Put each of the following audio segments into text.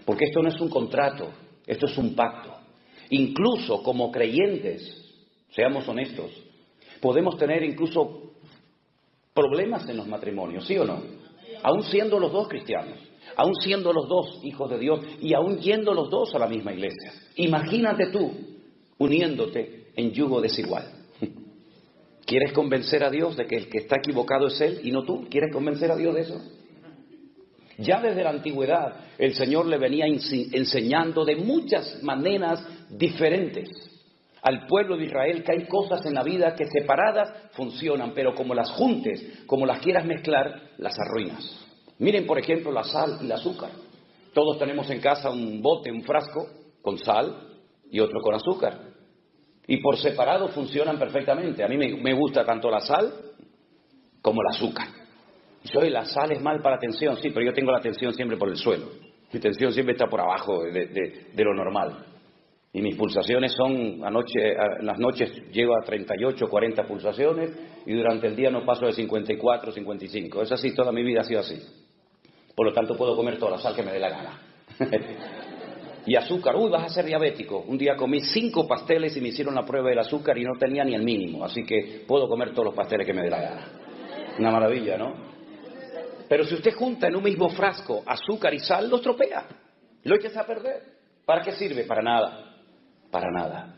Porque esto no es un contrato, esto es un pacto. Incluso como creyentes, seamos honestos, podemos tener incluso problemas en los matrimonios, ¿sí o no? Aún siendo los dos cristianos, aún siendo los dos hijos de Dios y aún yendo los dos a la misma iglesia. Imagínate tú uniéndote en yugo desigual. ¿Quieres convencer a Dios de que el que está equivocado es Él y no tú? ¿Quieres convencer a Dios de eso? Ya desde la antigüedad el Señor le venía enseñando de muchas maneras diferentes al pueblo de Israel que hay cosas en la vida que separadas funcionan, pero como las juntes, como las quieras mezclar, las arruinas. Miren, por ejemplo, la sal y el azúcar. Todos tenemos en casa un bote, un frasco con sal y otro con azúcar. Y por separado funcionan perfectamente. A mí me gusta tanto la sal como el azúcar. La sal es mal para la tensión, sí, pero yo tengo la tensión siempre por el suelo. Mi tensión siempre está por abajo de lo normal. Y mis pulsaciones son, en las noches llego a 38, 40 pulsaciones y durante el día no paso de 54, 55. Es así, toda mi vida ha sido así. Por lo tanto puedo comer toda la sal que me dé la gana. Y azúcar, vas a ser diabético. Un día comí 5 pasteles y me hicieron la prueba del azúcar y no tenía ni el mínimo. Así que puedo comer todos los pasteles que me dé la gana. Una maravilla, ¿no? Pero si usted junta en un mismo frasco azúcar y sal, lo estropea. Lo echas a perder. ¿Para qué sirve? Para nada. Para nada.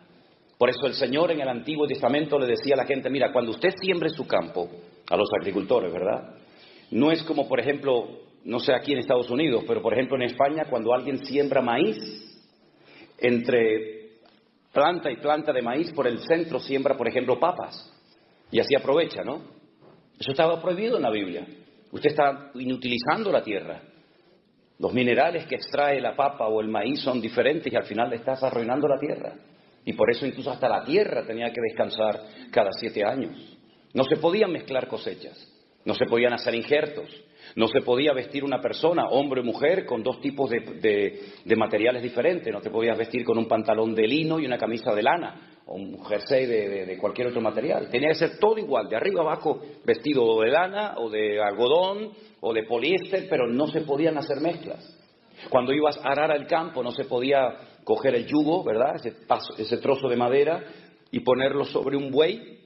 Por eso el Señor en el Antiguo Testamento le decía a la gente, mira, cuando usted siembre su campo, a los agricultores, ¿verdad? No es como, por ejemplo, no sé aquí en Estados Unidos, pero por ejemplo en España, cuando alguien siembra maíz, entre planta y planta de maíz, por el centro siembra, por ejemplo, papas. Y así aprovecha, ¿no? Eso estaba prohibido en la Biblia. Usted está inutilizando la tierra. Los minerales que extrae la papa o el maíz son diferentes y al final le estás arruinando la tierra. Y por eso incluso hasta la tierra tenía que descansar cada 7 años. No se podían mezclar cosechas, no se podían hacer injertos, no se podía vestir una persona, hombre o mujer, con 2 tipos de materiales diferentes. No te podías vestir con un pantalón de lino y una camisa de lana, o un jersey de cualquier otro material. Tenía que ser todo igual, de arriba abajo, vestido de lana o de algodón o de poliéster, pero no se podían hacer mezclas. Cuando ibas a arar el campo no se podía coger el yugo, ¿verdad? Ese trozo de madera y ponerlo sobre un buey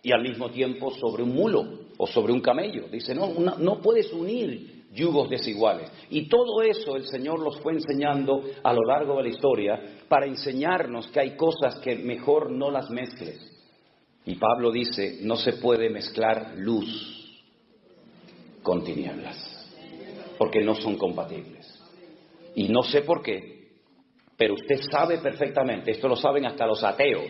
y al mismo tiempo sobre un mulo o sobre un camello. Dice, no puedes unir yugos desiguales. Y todo eso el Señor los fue enseñando a lo largo de la historia para enseñarnos que hay cosas que mejor no las mezcles. Y Pablo dice, no se puede mezclar luz con tinieblas, porque no son compatibles. Y no sé por qué, pero usted sabe perfectamente, esto lo saben hasta los ateos,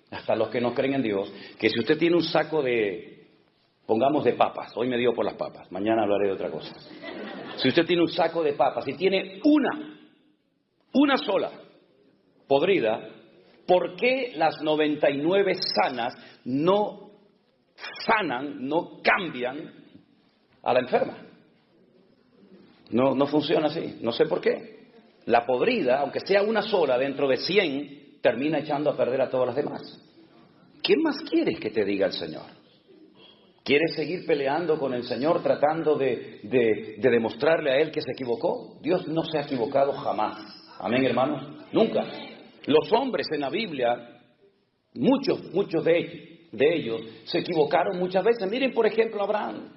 hasta los que no creen en Dios, que si usted tiene un saco pongamos de papas, hoy me dio por las papas, mañana hablaré de otra cosa. Si usted tiene un saco de papas y tiene una sola podrida, ¿por qué las 99 sanas no sanan, no cambian a la enferma? No funciona así, no sé por qué. La podrida, aunque sea una sola dentro de 100, termina echando a perder a todas las demás. ¿Qué más quieres que te diga el Señor? ¿Quieres seguir peleando con el Señor tratando de demostrarle a Él que se equivocó? Dios no se ha equivocado jamás. Amén, hermanos. Nunca. Los hombres en la Biblia, muchos de ellos se equivocaron muchas veces. Miren, por ejemplo, Abraham.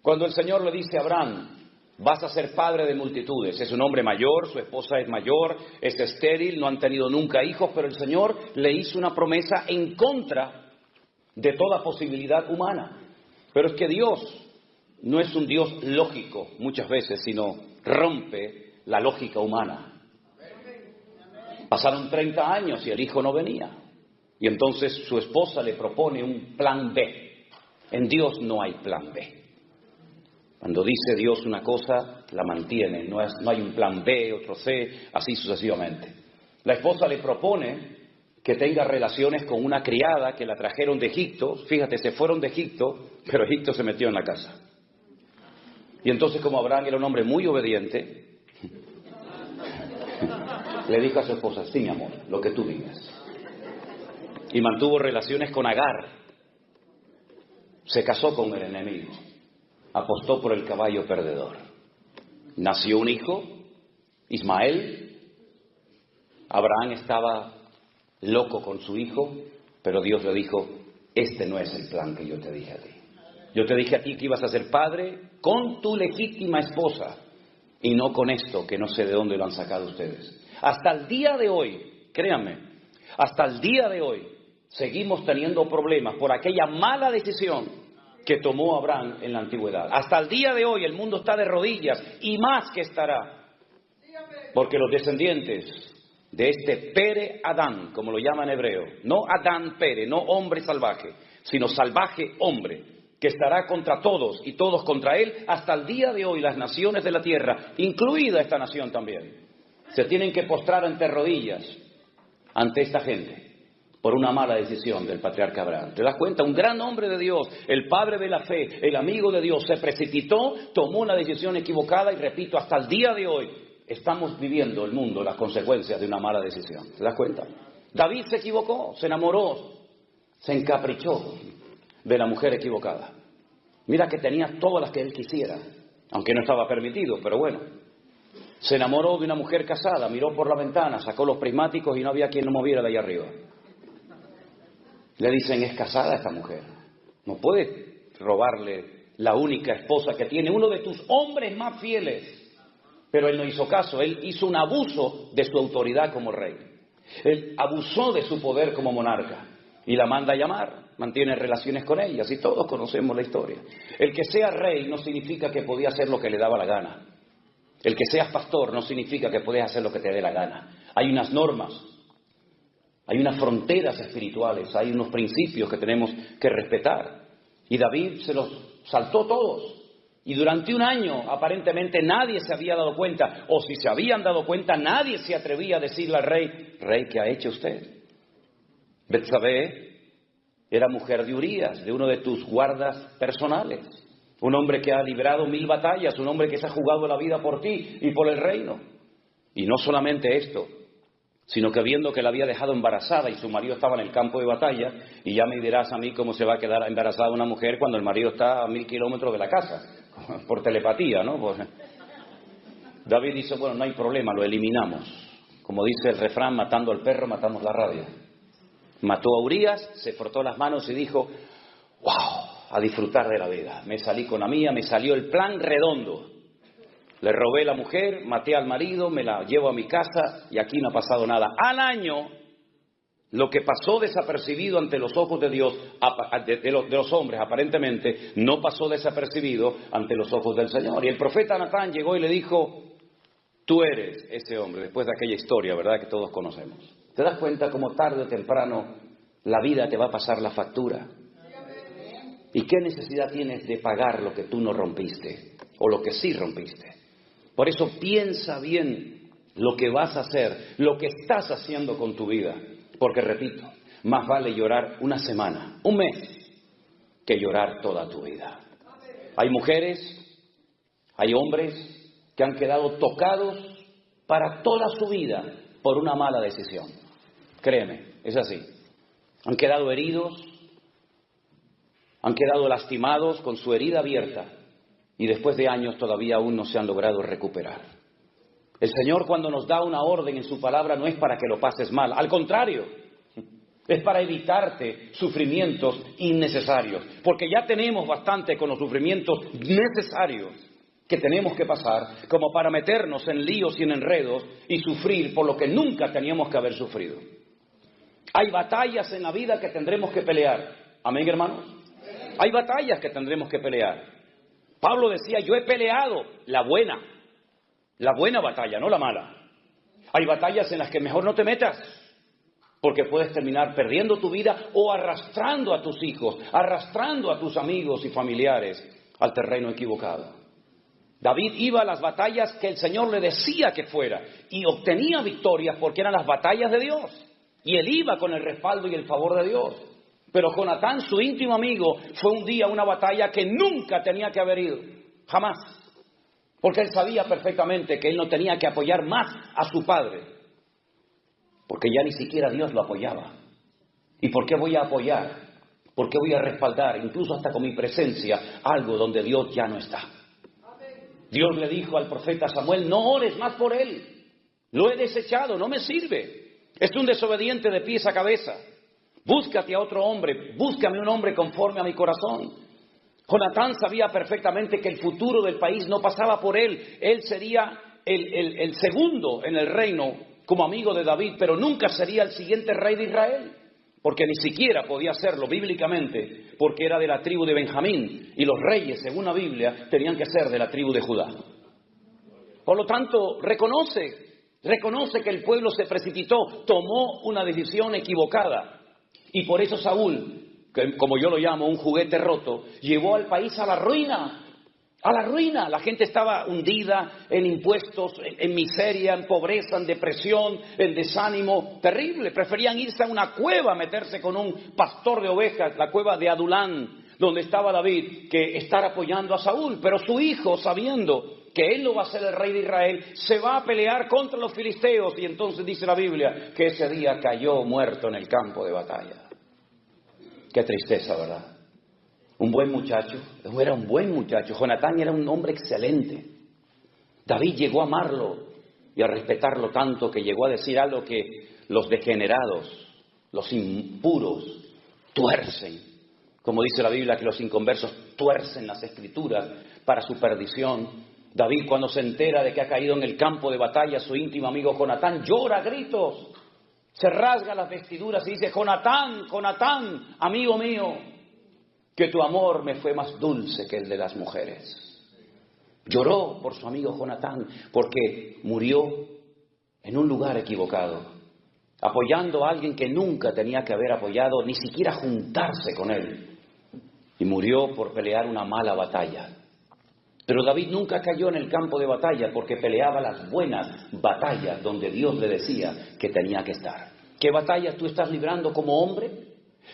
Cuando el Señor le dice a Abraham, vas a ser padre de multitudes. Es un hombre mayor, su esposa es mayor, es estéril, no han tenido nunca hijos, pero el Señor le hizo una promesa en contra de toda posibilidad humana. Pero es que Dios no es un Dios lógico muchas veces, sino rompe la lógica humana. Pasaron 30 años y el hijo no venía. Y entonces su esposa le propone un plan B. En Dios no hay plan B. Cuando dice Dios una cosa, la mantiene. No hay un plan B, otro C, así sucesivamente. La esposa le propone que tenga relaciones con una criada que la trajeron de Egipto. Fíjate, se fueron de Egipto, pero Egipto se metió en la casa. Y entonces, como Abraham era un hombre muy obediente, le dijo a su esposa, sí, mi amor, lo que tú digas. Y mantuvo relaciones con Agar. Se casó con el enemigo. Apostó por el caballo perdedor. Nació un hijo Ismael. Abraham estaba loco con su hijo, pero Dios le dijo, este no es el plan que yo te dije a ti. Yo te dije a ti que ibas a ser padre con tu legítima esposa y no con esto que no sé de dónde lo han sacado ustedes. Hasta el día de hoy, créanme, hasta el día de hoy seguimos teniendo problemas por aquella mala decisión que tomó Abraham en la antigüedad. Hasta el día de hoy el mundo está de rodillas y más que estará, porque los descendientes de este Pere Adán, como lo llaman en hebreo, no Adán Pere, no hombre salvaje, sino salvaje hombre, que estará contra todos y todos contra él, hasta el día de hoy las naciones de la tierra, incluida esta nación también, se tienen que postrar ante rodillas ante esta gente por una mala decisión del patriarca Abraham. ¿Te das cuenta? Un gran hombre de Dios, el padre de la fe, el amigo de Dios, se precipitó, tomó una decisión equivocada y repito, hasta el día de hoy estamos viviendo el mundo las consecuencias de una mala decisión. ¿Te das cuenta? David se equivocó, se enamoró, se encaprichó de la mujer equivocada. Mira que tenía todas las que él quisiera, aunque no estaba permitido, pero bueno. Se enamoró de una mujer casada, miró por la ventana, sacó los prismáticos y no había quien lo moviera de ahí arriba. Le dicen, es casada esta mujer, no puede robarle la única esposa que tiene, uno de tus hombres más fieles. Pero él no hizo caso, él hizo un abuso de su autoridad como rey. Él abusó de su poder como monarca y la manda a llamar, mantiene relaciones con ellas y todos conocemos la historia. El que sea rey no significa que podía hacer lo que le daba la gana. El que seas pastor no significa que puedes hacer lo que te dé la gana. Hay unas normas, hay unas fronteras espirituales, hay unos principios que tenemos que respetar. Y David se los saltó todos. Y durante un año aparentemente nadie se había dado cuenta, o si se habían dado cuenta, nadie se atrevía a decirle al rey, rey, ¿qué ha hecho usted? Betsabé era mujer de Urías, de uno de tus guardas personales, un hombre que ha librado 1000 batallas, un hombre que se ha jugado la vida por ti y por el reino. Y no solamente esto, sino que viendo que la había dejado embarazada y su marido estaba en el campo de batalla, y ya me dirás a mí cómo se va a quedar embarazada una mujer cuando el marido está a 1000 kilómetros de la casa, por telepatía, ¿no? Pues, David dice, bueno, no hay problema, lo eliminamos. Como dice el refrán, matando al perro, matamos la rabia. Mató a Urías, se frotó las manos y dijo, wow, a disfrutar de la vida. Me salí con la mía, me salió el plan redondo. Le robé la mujer, maté al marido, me la llevo a mi casa y aquí no ha pasado nada. Al año, lo que pasó desapercibido ante los ojos de Dios, de los hombres aparentemente, no pasó desapercibido ante los ojos del Señor. Y el profeta Natán llegó y le dijo, tú eres ese hombre, después de aquella historia, ¿verdad?, que todos conocemos. ¿Te das cuenta cómo tarde o temprano la vida te va a pasar la factura? ¿Y qué necesidad tienes de pagar lo que tú no rompiste o lo que sí rompiste? Por eso piensa bien lo que vas a hacer, lo que estás haciendo con tu vida. Porque repito, más vale llorar una semana, un mes, que llorar toda tu vida. Hay mujeres, hay hombres que han quedado tocados para toda su vida por una mala decisión. Créeme, es así. Han quedado heridos, han quedado lastimados con su herida abierta y después de años todavía aún no se han logrado recuperar. El Señor, cuando nos da una orden en su palabra, no es para que lo pases mal, al contrario, es para evitarte sufrimientos innecesarios, porque ya tenemos bastante con los sufrimientos necesarios que tenemos que pasar, como para meternos en líos y en enredos y sufrir por lo que nunca teníamos que haber sufrido. Hay batallas en la vida que tendremos que pelear. ¿Amén, hermanos? Hay batallas que tendremos que pelear. Pablo decía, yo he peleado la buena batalla, no la mala. Hay batallas en las que mejor no te metas, porque puedes terminar perdiendo tu vida o arrastrando a tus hijos, arrastrando a tus amigos y familiares al terreno equivocado. David iba a las batallas que el Señor le decía que fuera y obtenía victorias porque eran las batallas de Dios. Y él iba con el respaldo y el favor de Dios. Pero Jonatán, su íntimo amigo, fue un día a una batalla que nunca tenía que haber ido, jamás. Porque él sabía perfectamente que él no tenía que apoyar más a su padre, porque ya ni siquiera Dios lo apoyaba. ¿Y por qué voy a apoyar? ¿Por qué voy a respaldar, incluso hasta con mi presencia, algo donde Dios ya no está? Dios le dijo al profeta Samuel, no ores más por él. Lo he desechado, no me sirve. Es un desobediente de pies a cabeza. Búscate a otro hombre, búscame un hombre conforme a mi corazón. Jonatán sabía perfectamente que el futuro del país no pasaba por él. Él sería el segundo en el reino como amigo de David, pero nunca sería el siguiente rey de Israel, porque ni siquiera podía serlo bíblicamente, porque era de la tribu de Benjamín, y los reyes, según la Biblia, tenían que ser de la tribu de Judá. Por lo tanto, reconoce que el pueblo se precipitó, tomó una decisión equivocada, y por eso Saúl, que como yo lo llamo un juguete roto, llevó al país a la ruina. A la ruina. La gente estaba hundida en impuestos, en miseria, en pobreza, en depresión, en desánimo terrible. Preferían irse a una cueva, meterse con un pastor de ovejas, la cueva de Adulán, donde estaba David, que estar apoyando a Saúl. Pero su hijo, sabiendo que él no va a ser el rey de Israel, se va a pelear contra los filisteos. Y entonces dice la Biblia que ese día cayó muerto en el campo de batalla. Qué tristeza, ¿verdad? Un buen muchacho, era un buen muchacho. Jonatán era un hombre excelente. David llegó a amarlo y a respetarlo tanto que llegó a decir algo que los degenerados, los impuros, tuercen. Como dice la Biblia, que los inconversos tuercen las escrituras para su perdición. David, cuando se entera de que ha caído en el campo de batalla su íntimo amigo Jonatán, llora a gritos. Se rasga las vestiduras y dice: Jonatán, Jonatán, amigo mío, que tu amor me fue más dulce que el de las mujeres. Lloró por su amigo Jonatán porque murió en un lugar equivocado, apoyando a alguien que nunca tenía que haber apoyado, ni siquiera juntarse con él. Y murió por pelear una mala batalla. Pero David nunca cayó en el campo de batalla porque peleaba las buenas batallas donde Dios le decía que tenía que estar. ¿Qué batallas tú estás librando como hombre?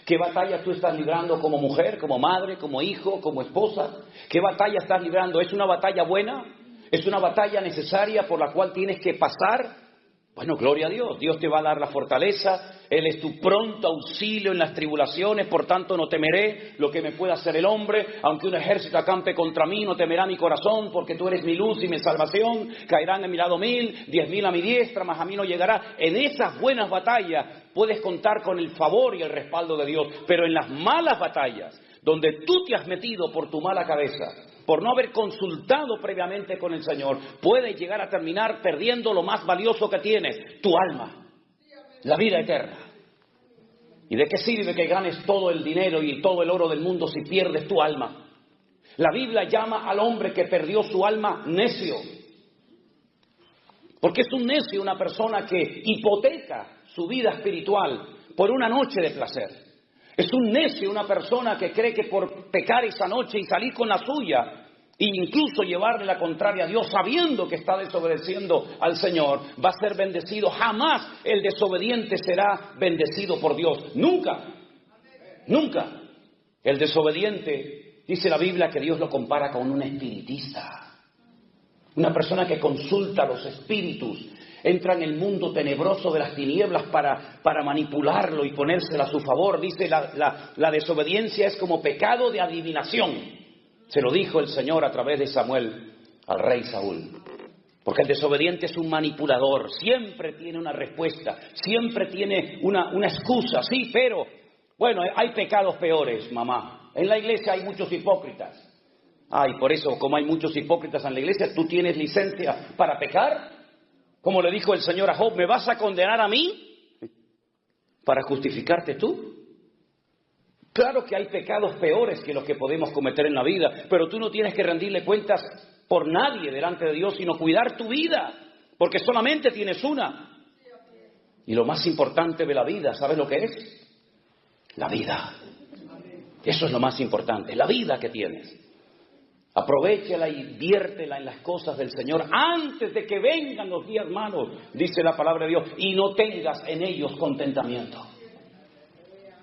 ¿Qué batalla tú estás librando como mujer, como madre, como hijo, como esposa? ¿Qué batalla estás librando? ¿Es una batalla buena? ¿Es una batalla necesaria por la cual tienes que pasar? Bueno, gloria a Dios. Dios te va a dar la fortaleza. Él es tu pronto auxilio en las tribulaciones. Por tanto, no temeré lo que me pueda hacer el hombre. Aunque un ejército acampe contra mí, no temerá mi corazón, porque tú eres mi luz y mi salvación. Caerán a mi lado 1000, 10.000 a mi diestra, mas a mí no llegará. En esas buenas batallas puedes contar con el favor y el respaldo de Dios. Pero en las malas batallas, donde tú te has metido por tu mala cabeza, por no haber consultado previamente con el Señor, puedes llegar a terminar perdiendo lo más valioso que tienes, tu alma, la vida eterna. ¿Y de qué sirve que ganes todo el dinero y todo el oro del mundo si pierdes tu alma? La Biblia llama al hombre que perdió su alma necio. Porque es un necio una persona que hipoteca su vida espiritual por una noche de placer. Es un necio una persona que cree que por pecar esa noche y salir con la suya, e incluso llevarle la contraria a Dios, sabiendo que está desobedeciendo al Señor, va a ser bendecido. Jamás el desobediente será bendecido por Dios. Nunca. Nunca. El desobediente, dice la Biblia, que Dios lo compara con un espiritista. Una persona que consulta los espíritus, entra en el mundo tenebroso de las tinieblas para manipularlo y ponérsela a su favor. Dice la desobediencia es como pecado de adivinación. Se lo dijo el Señor a través de Samuel al rey Saúl. Porque el desobediente es un manipulador, siempre tiene una respuesta, siempre tiene una excusa. Sí, pero, bueno, hay pecados peores, mamá. En la iglesia hay muchos hipócritas. Y por eso, como hay muchos hipócritas en la iglesia, ¿tú tienes licencia para pecar? Como le dijo el Señor a Job, ¿me vas a condenar a mí para justificarte tú? Claro que hay pecados peores que los que podemos cometer en la vida, pero tú no tienes que rendirle cuentas por nadie delante de Dios, sino cuidar tu vida, porque solamente tienes una. Y lo más importante de la vida, ¿sabes lo que es? La vida. Eso es lo más importante, la vida que tienes. Aprovéchala y viértela en las cosas del Señor antes de que vengan los días malos, dice la palabra de Dios, y no tengas en ellos contentamiento.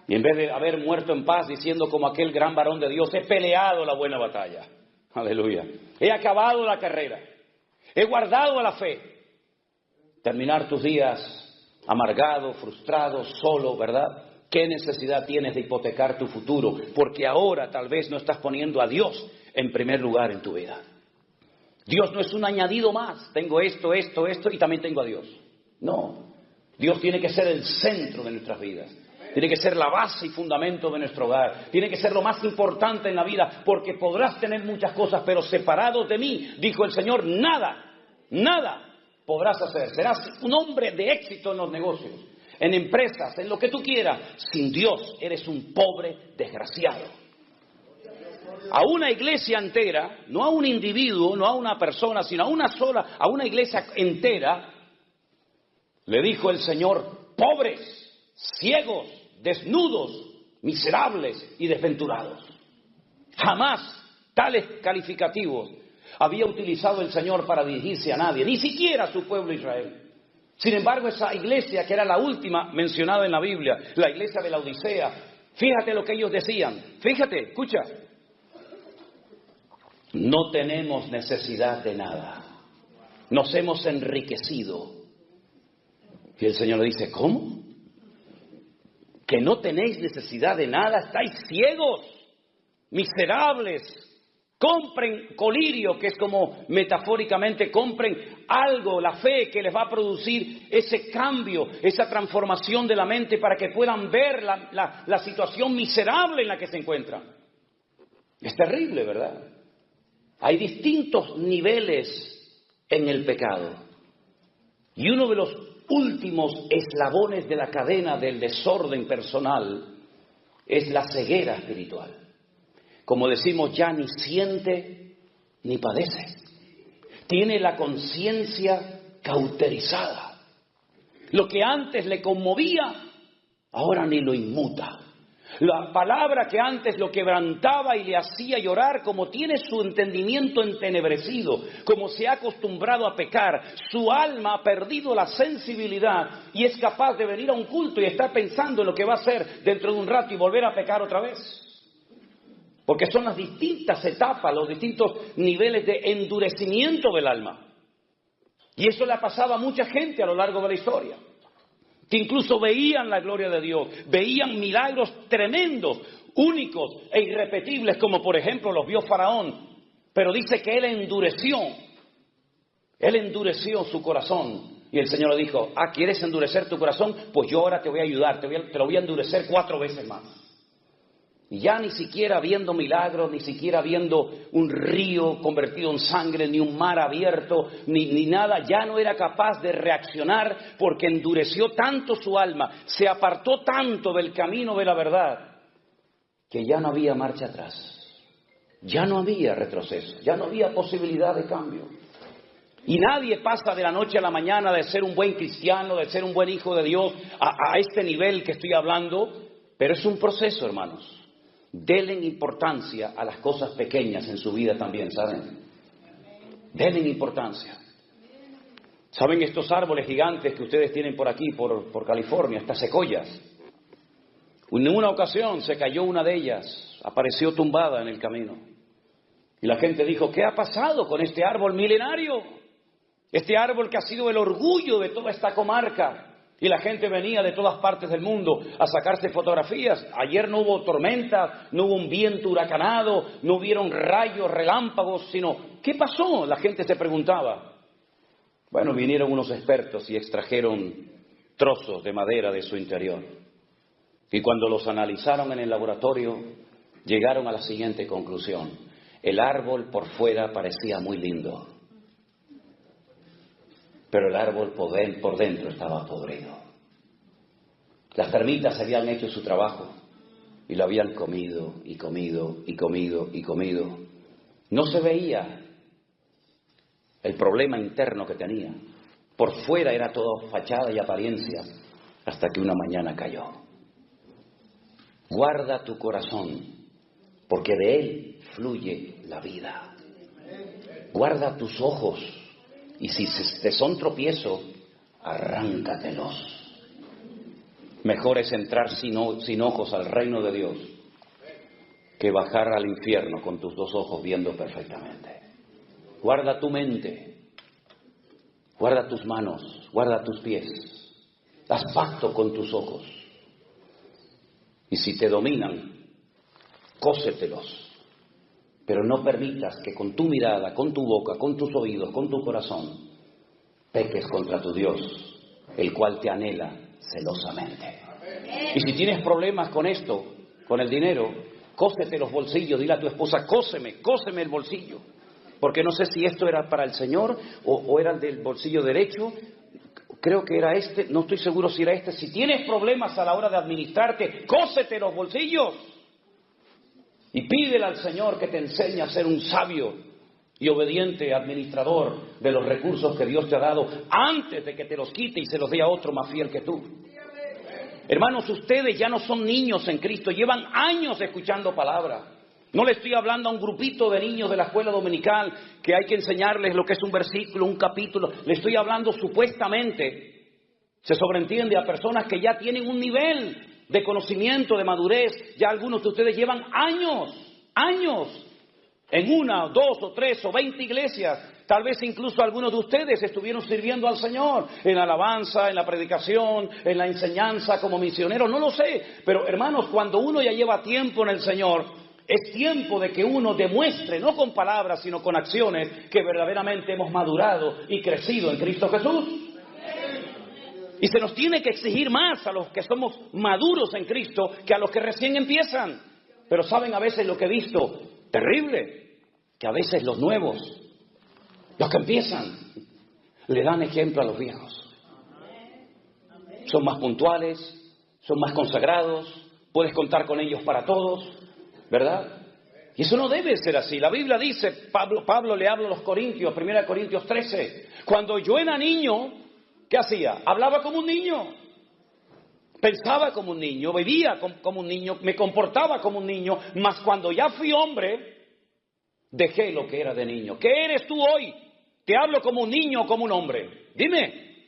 Y en vez de haber muerto en paz diciendo como aquel gran varón de Dios, he peleado la buena batalla, aleluya, he acabado la carrera, he guardado la fe. Terminar tus días amargado, frustrado, solo, ¿verdad? ¿Qué necesidad tienes de hipotecar tu futuro? Porque ahora tal vez no estás poniendo a Dios en primer lugar en tu vida. Dios no es un añadido más. Tengo esto y también tengo a Dios. No. Dios tiene que ser el centro de nuestras vidas. Tiene que ser la base y fundamento de nuestro hogar. Tiene que ser lo más importante en la vida, porque podrás tener muchas cosas, pero separados de mí, dijo el Señor, nada podrás hacer. Serás un hombre de éxito en los negocios, en empresas, en lo que tú quieras. Sin Dios eres un pobre desgraciado. A una iglesia entera, no a un individuo, no a una persona, sino a una iglesia entera, le dijo el Señor, pobres, ciegos, desnudos, miserables y desventurados. Jamás tales calificativos había utilizado el Señor para dirigirse a nadie, ni siquiera a su pueblo Israel. Sin embargo, esa iglesia, que era la última mencionada en la Biblia, la iglesia de la Odisea, fíjate lo que ellos decían. Fíjate, escucha. No tenemos necesidad de nada. Nos hemos enriquecido. Y el Señor le dice, ¿cómo? ¿Que no tenéis necesidad de nada? ¿Estáis ciegos? Miserables. Compren colirio, que es como metafóricamente, compren algo, la fe que les va a producir ese cambio, esa transformación de la mente para que puedan ver la situación miserable en la que se encuentran. Es terrible, ¿verdad? Hay distintos niveles en el pecado. Y uno de los últimos eslabones de la cadena del desorden personal es la ceguera espiritual. Como decimos, ya ni siente ni padece. Tiene la conciencia cauterizada. Lo que antes le conmovía, ahora ni lo inmuta. La palabra que antes lo quebrantaba y le hacía llorar, como tiene su entendimiento entenebrecido, como se ha acostumbrado a pecar, su alma ha perdido la sensibilidad y es capaz de venir a un culto y estar pensando en lo que va a hacer dentro de un rato y volver a pecar otra vez. Porque son las distintas etapas, los distintos niveles de endurecimiento del alma. Y eso le ha pasado a mucha gente a lo largo de la historia, que incluso veían la gloria de Dios, veían milagros tremendos, únicos e irrepetibles, como por ejemplo los vio Faraón. Pero dice que él endureció su corazón. Y el Señor le dijo, ¿quieres endurecer tu corazón? Pues yo ahora te voy a ayudar, te lo voy a endurecer 4 veces más. Y ya ni siquiera viendo milagros, ni siquiera viendo un río convertido en sangre, ni un mar abierto, ni nada, ya no era capaz de reaccionar porque endureció tanto su alma, se apartó tanto del camino de la verdad, que ya no había marcha atrás, ya no había retroceso, ya no había posibilidad de cambio. Y nadie pasa de la noche a la mañana de ser un buen cristiano, de ser un buen hijo de Dios, a este nivel que estoy hablando, pero es un proceso, hermanos. Denle importancia a las cosas pequeñas en su vida también, ¿saben? Denle importancia. ¿Saben estos árboles gigantes que ustedes tienen por aquí, por California, estas secoyas? En una ocasión se cayó una de ellas, apareció tumbada en el camino. Y la gente dijo, ¿qué ha pasado con este árbol milenario? Este árbol que ha sido el orgullo de toda esta comarca. Y la gente venía de todas partes del mundo a sacarse fotografías. Ayer no hubo tormenta, no hubo un viento huracanado, no hubieron rayos, relámpagos, sino, ¿qué pasó? La gente se preguntaba. Bueno, vinieron unos expertos y extrajeron trozos de madera de su interior. Y cuando los analizaron en el laboratorio, llegaron a la siguiente conclusión. El árbol por fuera parecía muy lindo, pero el árbol por dentro estaba podrido. Las termitas habían hecho su trabajo y lo habían comido y comido y comido y comido. No se veía el problema interno que tenía. Por fuera era todo fachada y apariencia, hasta que una mañana cayó. Guarda tu corazón, porque de él fluye la vida. Guarda tus ojos, y si te son tropiezo, arráncatelos. Mejor es entrar sin ojos al reino de Dios que bajar al infierno con tus 2 ojos viendo perfectamente. Guarda tu mente, guarda tus manos, guarda tus pies. Haz pacto con tus ojos. Y si te dominan, cósetelos. Pero no permitas que con tu mirada, con tu boca, con tus oídos, con tu corazón, peques contra tu Dios, el cual te anhela celosamente. Y si tienes problemas con esto, con el dinero, cósete los bolsillos, dile a tu esposa, cóseme el bolsillo. Porque no sé si esto era para el Señor o era el del bolsillo derecho. Creo que era este, no estoy seguro si era este. Si tienes problemas a la hora de administrarte, cósete los bolsillos. Y pídele al Señor que te enseñe a ser un sabio y obediente administrador de los recursos que Dios te ha dado antes de que te los quite y se los dé a otro más fiel que tú. Hermanos, ustedes ya no son niños en Cristo, llevan años escuchando palabra. No le estoy hablando a un grupito de niños de la escuela dominical que hay que enseñarles lo que es un versículo, un capítulo. Le estoy hablando supuestamente, se sobreentiende, a personas que ya tienen un nivel de conocimiento, de madurez. Ya algunos de ustedes llevan años en 1, 2 o 3 o 20 iglesias. Tal vez incluso algunos de ustedes estuvieron sirviendo al Señor en la alabanza, en la predicación, en la enseñanza como misioneros, no lo sé. Pero hermanos, cuando uno ya lleva tiempo en el Señor, es tiempo de que uno demuestre, no con palabras, sino con acciones, que verdaderamente hemos madurado y crecido en Cristo Jesús. Y se nos tiene que exigir más a los que somos maduros en Cristo que a los que recién empiezan. Pero saben a veces lo que he visto, terrible, que a veces los nuevos, los que empiezan, le dan ejemplo a los viejos. Son más puntuales, son más consagrados, puedes contar con ellos para todos, ¿verdad? Y eso no debe ser así. La Biblia dice, Pablo le habla a los Corintios, 1 Corintios 13, cuando yo era niño, ¿qué hacía? Hablaba como un niño, pensaba como un niño, vivía como un niño, me comportaba como un niño, mas cuando ya fui hombre, dejé lo que era de niño. ¿Qué eres tú hoy? ¿Te hablo como un niño o como un hombre? Dime,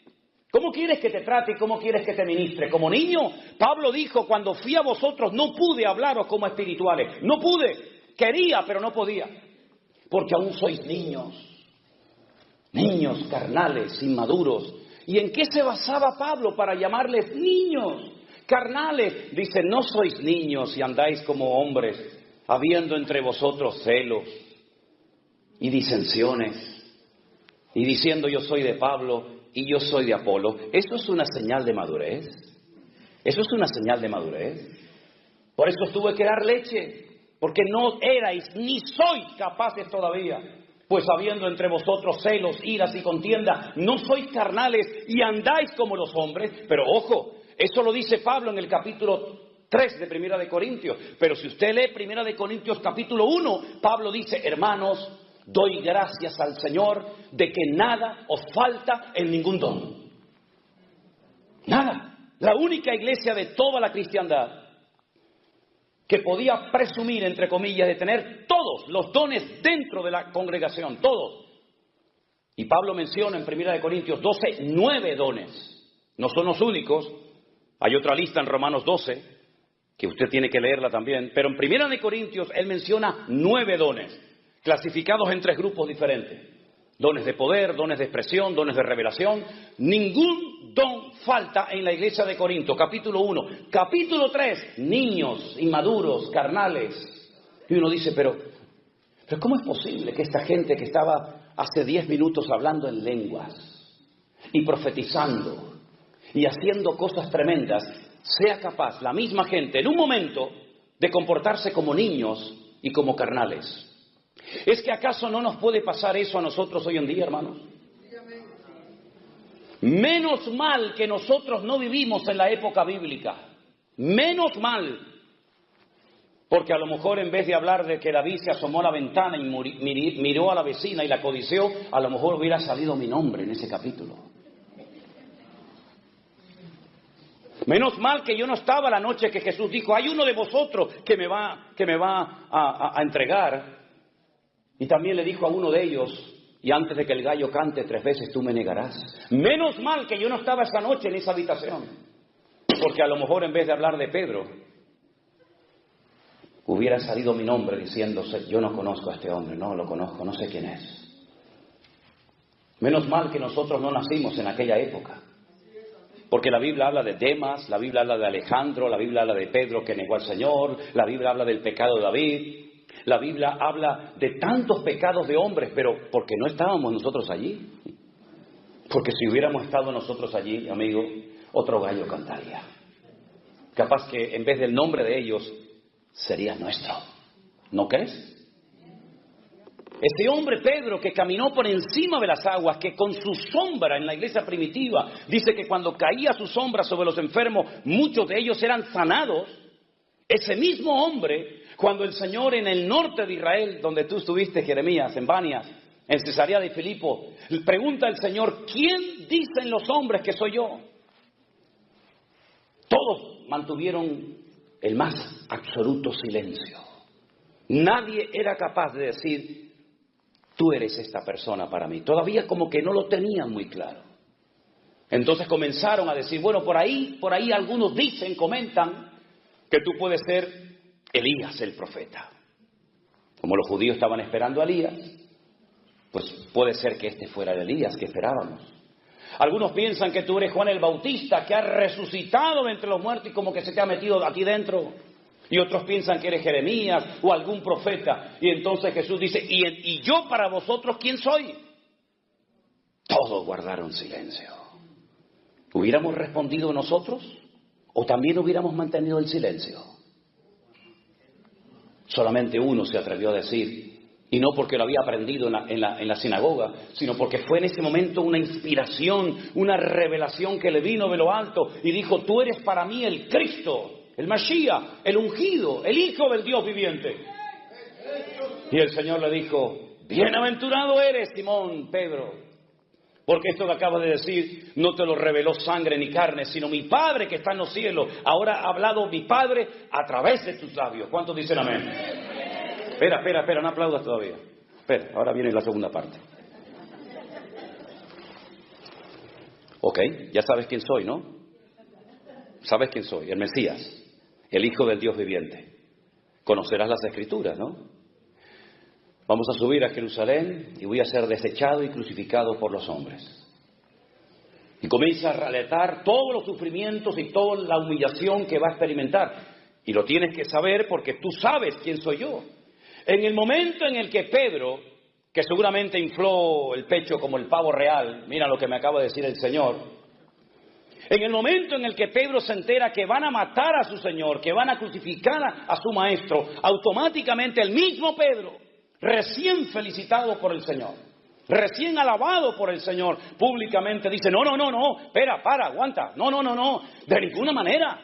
¿cómo quieres que te trate y cómo quieres que te ministre? ¿Como niño? Pablo dijo, cuando fui a vosotros no pude hablaros como espirituales. No pude, quería pero no podía. Porque aún sois niños carnales, inmaduros. ¿Y en qué se basaba Pablo para llamarles niños carnales? Dice, no sois niños y andáis como hombres, habiendo entre vosotros celos y disensiones, y diciendo yo soy de Pablo y yo soy de Apolo. ¿Eso es una señal de madurez? ¿Eso es una señal de madurez? Por eso tuve que dar leche, porque no erais ni sois capaces todavía. Pues habiendo entre vosotros celos, iras y contienda, no sois carnales y andáis como los hombres. Pero ojo, eso lo dice Pablo en el capítulo 3 de Primera de Corintios. Pero si usted lee Primera de Corintios capítulo 1, Pablo dice, hermanos, doy gracias al Señor de que nada os falta en ningún don. Nada. La única iglesia de toda la cristiandad que podía presumir, entre comillas, de tener todos los dones dentro de la congregación, todos. Y Pablo menciona en 1 Corintios 12, 9 dones. No son los únicos. Hay otra lista en Romanos 12, que usted tiene que leerla también. Pero en 1 Corintios él menciona 9 dones, clasificados en 3 grupos diferentes. Dones de poder, dones de expresión, dones de revelación. Ningún don falta en la iglesia de Corinto. Capítulo 1. Capítulo 3. Niños, inmaduros, carnales. Y uno dice, pero ¿cómo es posible que esta gente que estaba hace 10 minutos hablando en lenguas y profetizando y haciendo cosas tremendas, sea capaz la misma gente en un momento de comportarse como niños y como carnales? ¿Es que acaso no nos puede pasar eso a nosotros hoy en día, hermanos? Menos mal que nosotros no vivimos en la época bíblica. Menos mal. Porque a lo mejor en vez de hablar de que David se asomó a la ventana y miró a la vecina y la codició, a lo mejor hubiera salido mi nombre en ese capítulo. Menos mal que yo no estaba la noche que Jesús dijo, hay uno de vosotros que me va a entregar. Y también le dijo a uno de ellos, y antes de que el gallo cante 3 veces tú me negarás. Menos mal que yo no estaba esa noche en esa habitación. Porque a lo mejor en vez de hablar de Pedro, hubiera salido mi nombre diciéndose, yo no conozco a este hombre, no lo conozco, no sé quién es. Menos mal que nosotros no nacimos en aquella época. Porque la Biblia habla de Demas, la Biblia habla de Alejandro, la Biblia habla de Pedro que negó al Señor, la Biblia habla del pecado de David. la Biblia habla de tantos pecados de hombres, pero porque no estábamos nosotros allí. Porque si hubiéramos estado nosotros allí, amigo, otro gallo cantaría. Capaz que en vez del nombre de ellos, sería nuestro. ¿No crees? Ese hombre Pedro que caminó por encima de las aguas, que con su sombra en la iglesia primitiva, dice que cuando caía su sombra sobre los enfermos, muchos de ellos eran sanados. Ese mismo hombre, cuando el Señor en el norte de Israel, donde tú estuviste, Jeremías, en Banias, en Cesarea de Filipo, pregunta al Señor, ¿quién dicen los hombres que soy yo? Todos mantuvieron el más absoluto silencio. Nadie era capaz de decir, tú eres esta persona para mí. Todavía como que no lo tenían muy claro. Entonces comenzaron a decir, bueno, por ahí algunos dicen, comentan, que tú puedes ser Elías el profeta. Como los judíos estaban esperando a Elías, pues puede ser que este fuera el Elías que esperábamos. Algunos piensan que tú eres Juan el Bautista, que ha resucitado de entre los muertos y como que se te ha metido aquí dentro. Y otros piensan que eres Jeremías o algún profeta. Y entonces Jesús dice, ¿y yo para vosotros quién soy? Todos guardaron silencio. ¿Hubiéramos respondido nosotros? ¿O también hubiéramos mantenido el silencio? Solamente uno se atrevió a decir, y no porque lo había aprendido en la sinagoga, sino porque fue en ese momento una inspiración, una revelación que le vino de lo alto y dijo, tú eres para mí el Cristo, el Mashiach, el ungido, el Hijo del Dios viviente. Y el Señor le dijo, bienaventurado eres, Simón, Pedro, porque esto que acabas de decir no te lo reveló sangre ni carne, sino mi Padre que está en los cielos. Ahora ha hablado mi Padre a través de tus labios. ¿Cuántos dicen amén? Espera, no aplaudas todavía. Espera, ahora viene la segunda parte. Ok, ya sabes quién soy, ¿no? Sabes quién soy, el Mesías, el Hijo del Dios viviente. Conocerás las Escrituras, ¿no? Vamos a subir a Jerusalén y voy a ser desechado y crucificado por los hombres. Y comienza a relatar todos los sufrimientos y toda la humillación que va a experimentar. Y lo tienes que saber porque tú sabes quién soy yo. En el momento en el que Pedro, que seguramente infló el pecho como el pavo real, mira lo que me acaba de decir el Señor, en el momento en el que Pedro se entera que van a matar a su Señor, que van a crucificar a su Maestro, automáticamente el mismo Pedro, recién felicitado por el Señor, recién alabado por el Señor, públicamente dice, no, aguanta, no, de ninguna manera.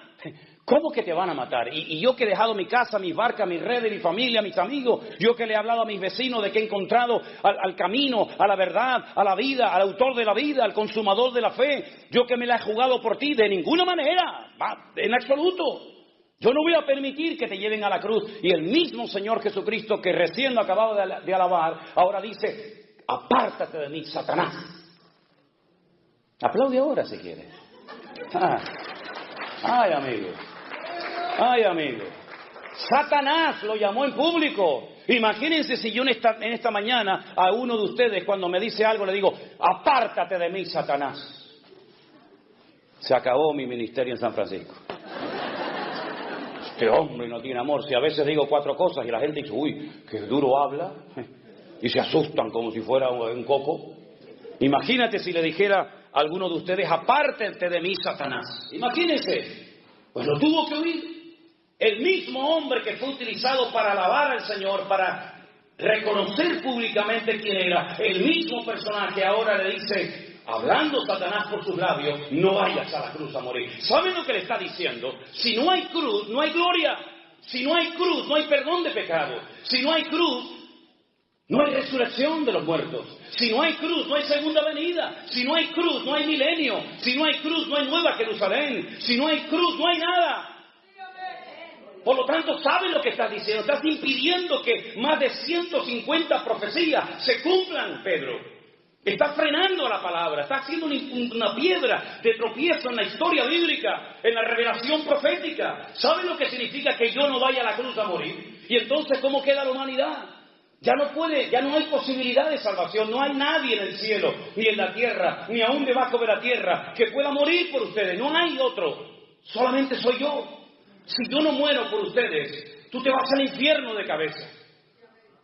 ¿Cómo que te van a matar? Y yo que he dejado mi casa, mis barcas, mis redes, mi familia, mis amigos, yo que le he hablado a mis vecinos de que he encontrado al camino, a la verdad, a la vida, al autor de la vida, al consumador de la fe, yo que me la he jugado por ti, de ninguna manera, en absoluto. Yo no voy a permitir que te lleven a la cruz. Y el mismo Señor Jesucristo que recién lo acababa de alabar, ahora dice, apártate de mí, Satanás. Aplaude ahora si quieres. Ay, amigo. Satanás lo llamó en público. Imagínense si yo en esta mañana a uno de ustedes cuando me dice algo le digo, apártate de mí, Satanás. Se acabó mi ministerio en San Francisco. Este hombre no tiene amor. Si a veces digo 4 cosas y la gente dice, uy, qué duro habla, y se asustan como si fuera un coco. Imagínate si le dijera a alguno de ustedes, apártate de mí, Satanás. Imagínense. Pues lo tuvo que oír. El mismo hombre que fue utilizado para alabar al Señor, para reconocer públicamente quién era, el mismo personaje ahora le dice, hablando Satanás por sus labios, no vayas a la cruz a morir. ¿Saben lo que le está diciendo? Si no hay cruz, no hay gloria. Si no hay cruz, no hay perdón de pecado. Si no hay cruz, no hay resurrección de los muertos. Si no hay cruz, no hay segunda venida. Si no hay cruz, no hay milenio. Si no hay cruz, no hay nueva Jerusalén. Si no hay cruz, no hay nada. Por lo tanto, ¿sabes lo que estás diciendo? Estás impidiendo que más de 150 profecías se cumplan, Pedro. Estás frenando la palabra. Estás haciendo una piedra de tropiezo en la historia bíblica, en la revelación profética. ¿Sabes lo que significa que yo no vaya a la cruz a morir? Y entonces, ¿cómo queda la humanidad? Ya no hay posibilidad de salvación, no hay nadie en el cielo, ni en la tierra, ni aún debajo de la tierra, que pueda morir por ustedes, no hay otro, solamente soy yo. Si yo no muero por ustedes, tú te vas al infierno de cabeza.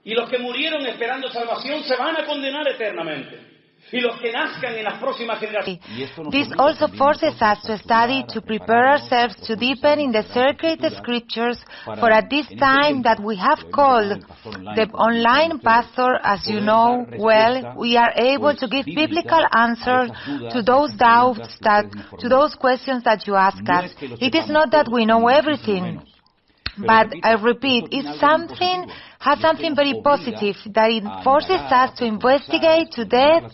Y los que murieron esperando salvación se van a condenar eternamente. Y los que nazcan en las próximas generaciones. This also forces us to study, to prepare ourselves to deepen in the sacred scriptures, for at this time that we have called the online pastor, as you know well, we are able to give biblical answers to those doubts, to those questions that you ask us. It is not that we know everything, but I repeat, has something very positive, that it forces us to investigate, to depth,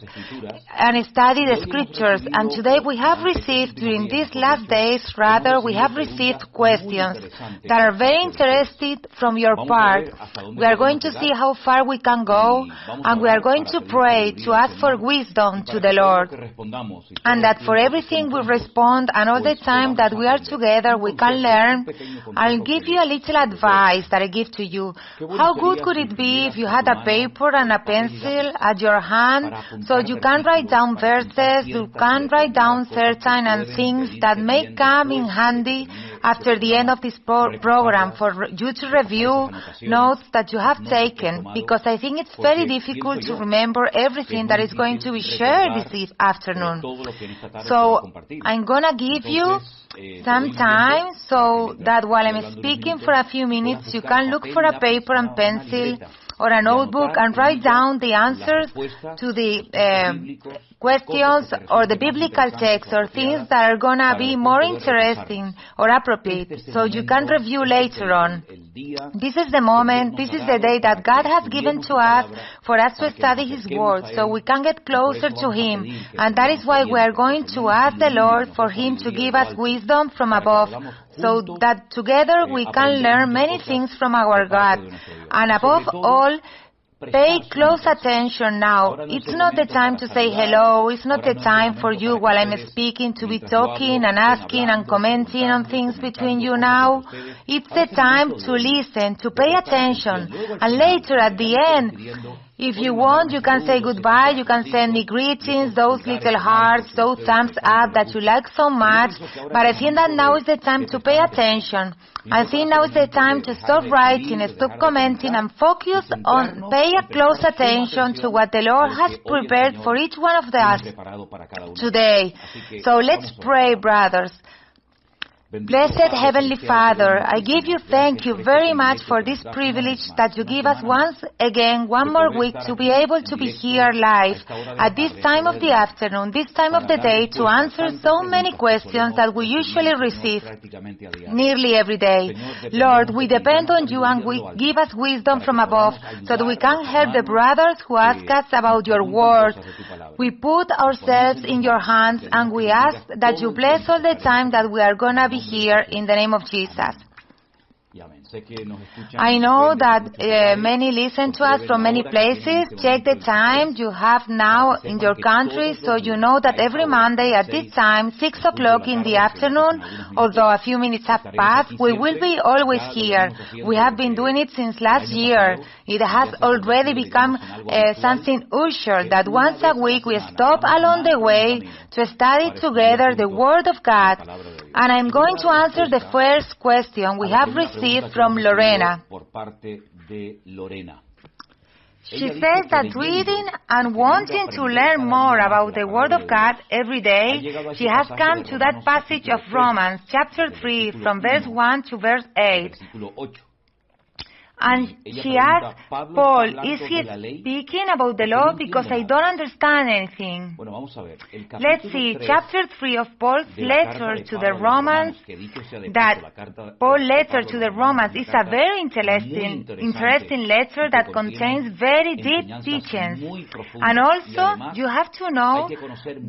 and study the scriptures. And today we have received, during these last days, we have received questions that are very interested from your part. We are going to see how far we can go, and we are going to pray, to ask for wisdom to the Lord. And that for everything we respond, and all the time that we are together, we can learn. I'll give you a little advice that I give to you. How good could it be if you had a paper and a pencil at your hand, so you can write down verses, you can write down certain things that may come in handy after the end of this program for you to review notes that you have taken, because I think it's very difficult to remember everything that is going to be shared this afternoon. So I'm going to give you some time so that while I'm speaking for a few minutes, you can look for a paper and pencil or a notebook and write down the answers to the questions or the biblical text or things that are going to be more interesting or appropriate, so you can review later on. This is the moment, this is the day that God has given to us for us to study His Word, so we can get closer to Him. And that is why we are going to ask the Lord for Him to give us wisdom from above, so that together we can learn many things from our God. And above all, pay close attention now. It's not the time to say hello. It's not the time for you while I'm speaking to be talking and asking and commenting on things between you now. It's the time to listen, to pay attention. And later at the end, if you want, you can say goodbye, you can send me greetings, those little hearts, those thumbs up that you like so much. But I think that now is the time to pay attention. I think now is the time to stop writing, stop commenting, and focus on pay a close attention to what the Lord has prepared for each one of us today. So let's pray, brothers. Blessed Heavenly Father, I give you thank you very much for this privilege that you give us once again, one more week, to be able to be here live at this time of the afternoon, this time of the day, to answer so many questions that we usually receive nearly every day. Lord, we depend on you, and we give us wisdom from above so that we can help the brothers who ask us about your word. We put ourselves in your hands, and we ask that you bless all the time that we are going to be here in the name of Jesus. I know that many listen to us from many places. Check the time you have now in your country, so you know that every Monday at this time, 6 o'clock in the afternoon, although a few minutes have passed, we will be always here. We have been doing it since last year. It has already become something usual that once a week we stop along the way to study together the Word of God. And I'm going to answer the first question we have received from Lorena. She says that reading and wanting to learn more about the Word of God every day, she has come to that passage of Romans, chapter 3, from verse 1 to verse 8. And she asked, Paul, is he speaking about the law? Because I don't understand anything. Let's see, chapter 3 of Paul's letter to the Romans, that Paul's letter to the Romans is a very interesting letter that contains very deep teachings. And also, you have to know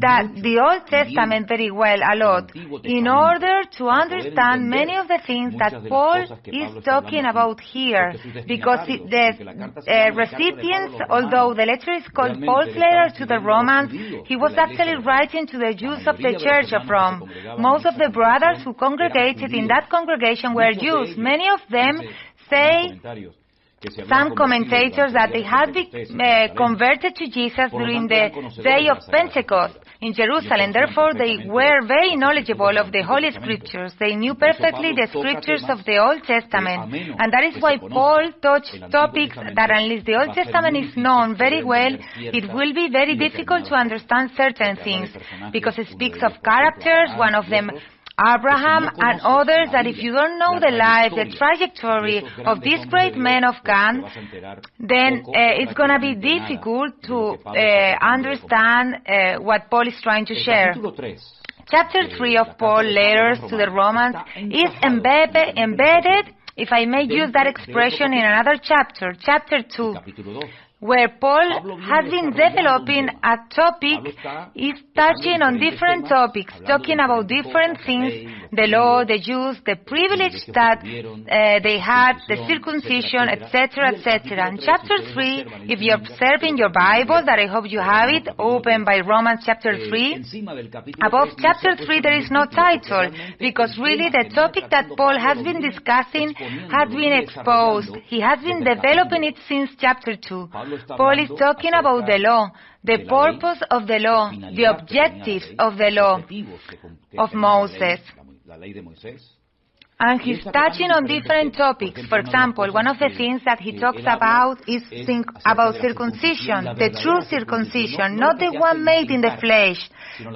that the Old Testament very well, a lot, in order to understand many of the things that Paul is talking about here. Because the recipients, although the letter is called Paul's letter to the Romans, he was actually writing to the Jews of the Church of Rome. Most of the brothers who congregated in that congregation were Jews. Many of them say, some commentators, that they had been converted to Jesus during the day of Pentecost. in Jerusalem. Therefore, they were very knowledgeable of the Holy Scriptures. They knew perfectly the Scriptures of the Old Testament. And that is why Paul touched topics that unless the Old Testament is known very well, it will be very difficult to understand certain things, because it speaks of characters, one of them Abraham, and others, that if you don't know the life, the trajectory of these great men of God, then it's going to be difficult to understand what Paul is trying to share. Chapter 3 of Paul's letters to the Romans is embedded, if I may use that expression, in another chapter, chapter 2. Where Paul has been developing a topic, is touching on different topics, talking about different things, the law, the Jews, the privilege that they had, the circumcision, etc., etc. And chapter 3, if you're observing your Bible, that I hope you have it, open by Romans chapter 3, above chapter 3 there is no title, because really the topic that Paul has been discussing has been exposed. He has been developing it since chapter 2. Paul is talking about the law, the purpose of the law, the objectives of the law of Moses. And he's touching on different topics. For example, one of the things that he talks about is about circumcision, the true circumcision, not the one made in the flesh,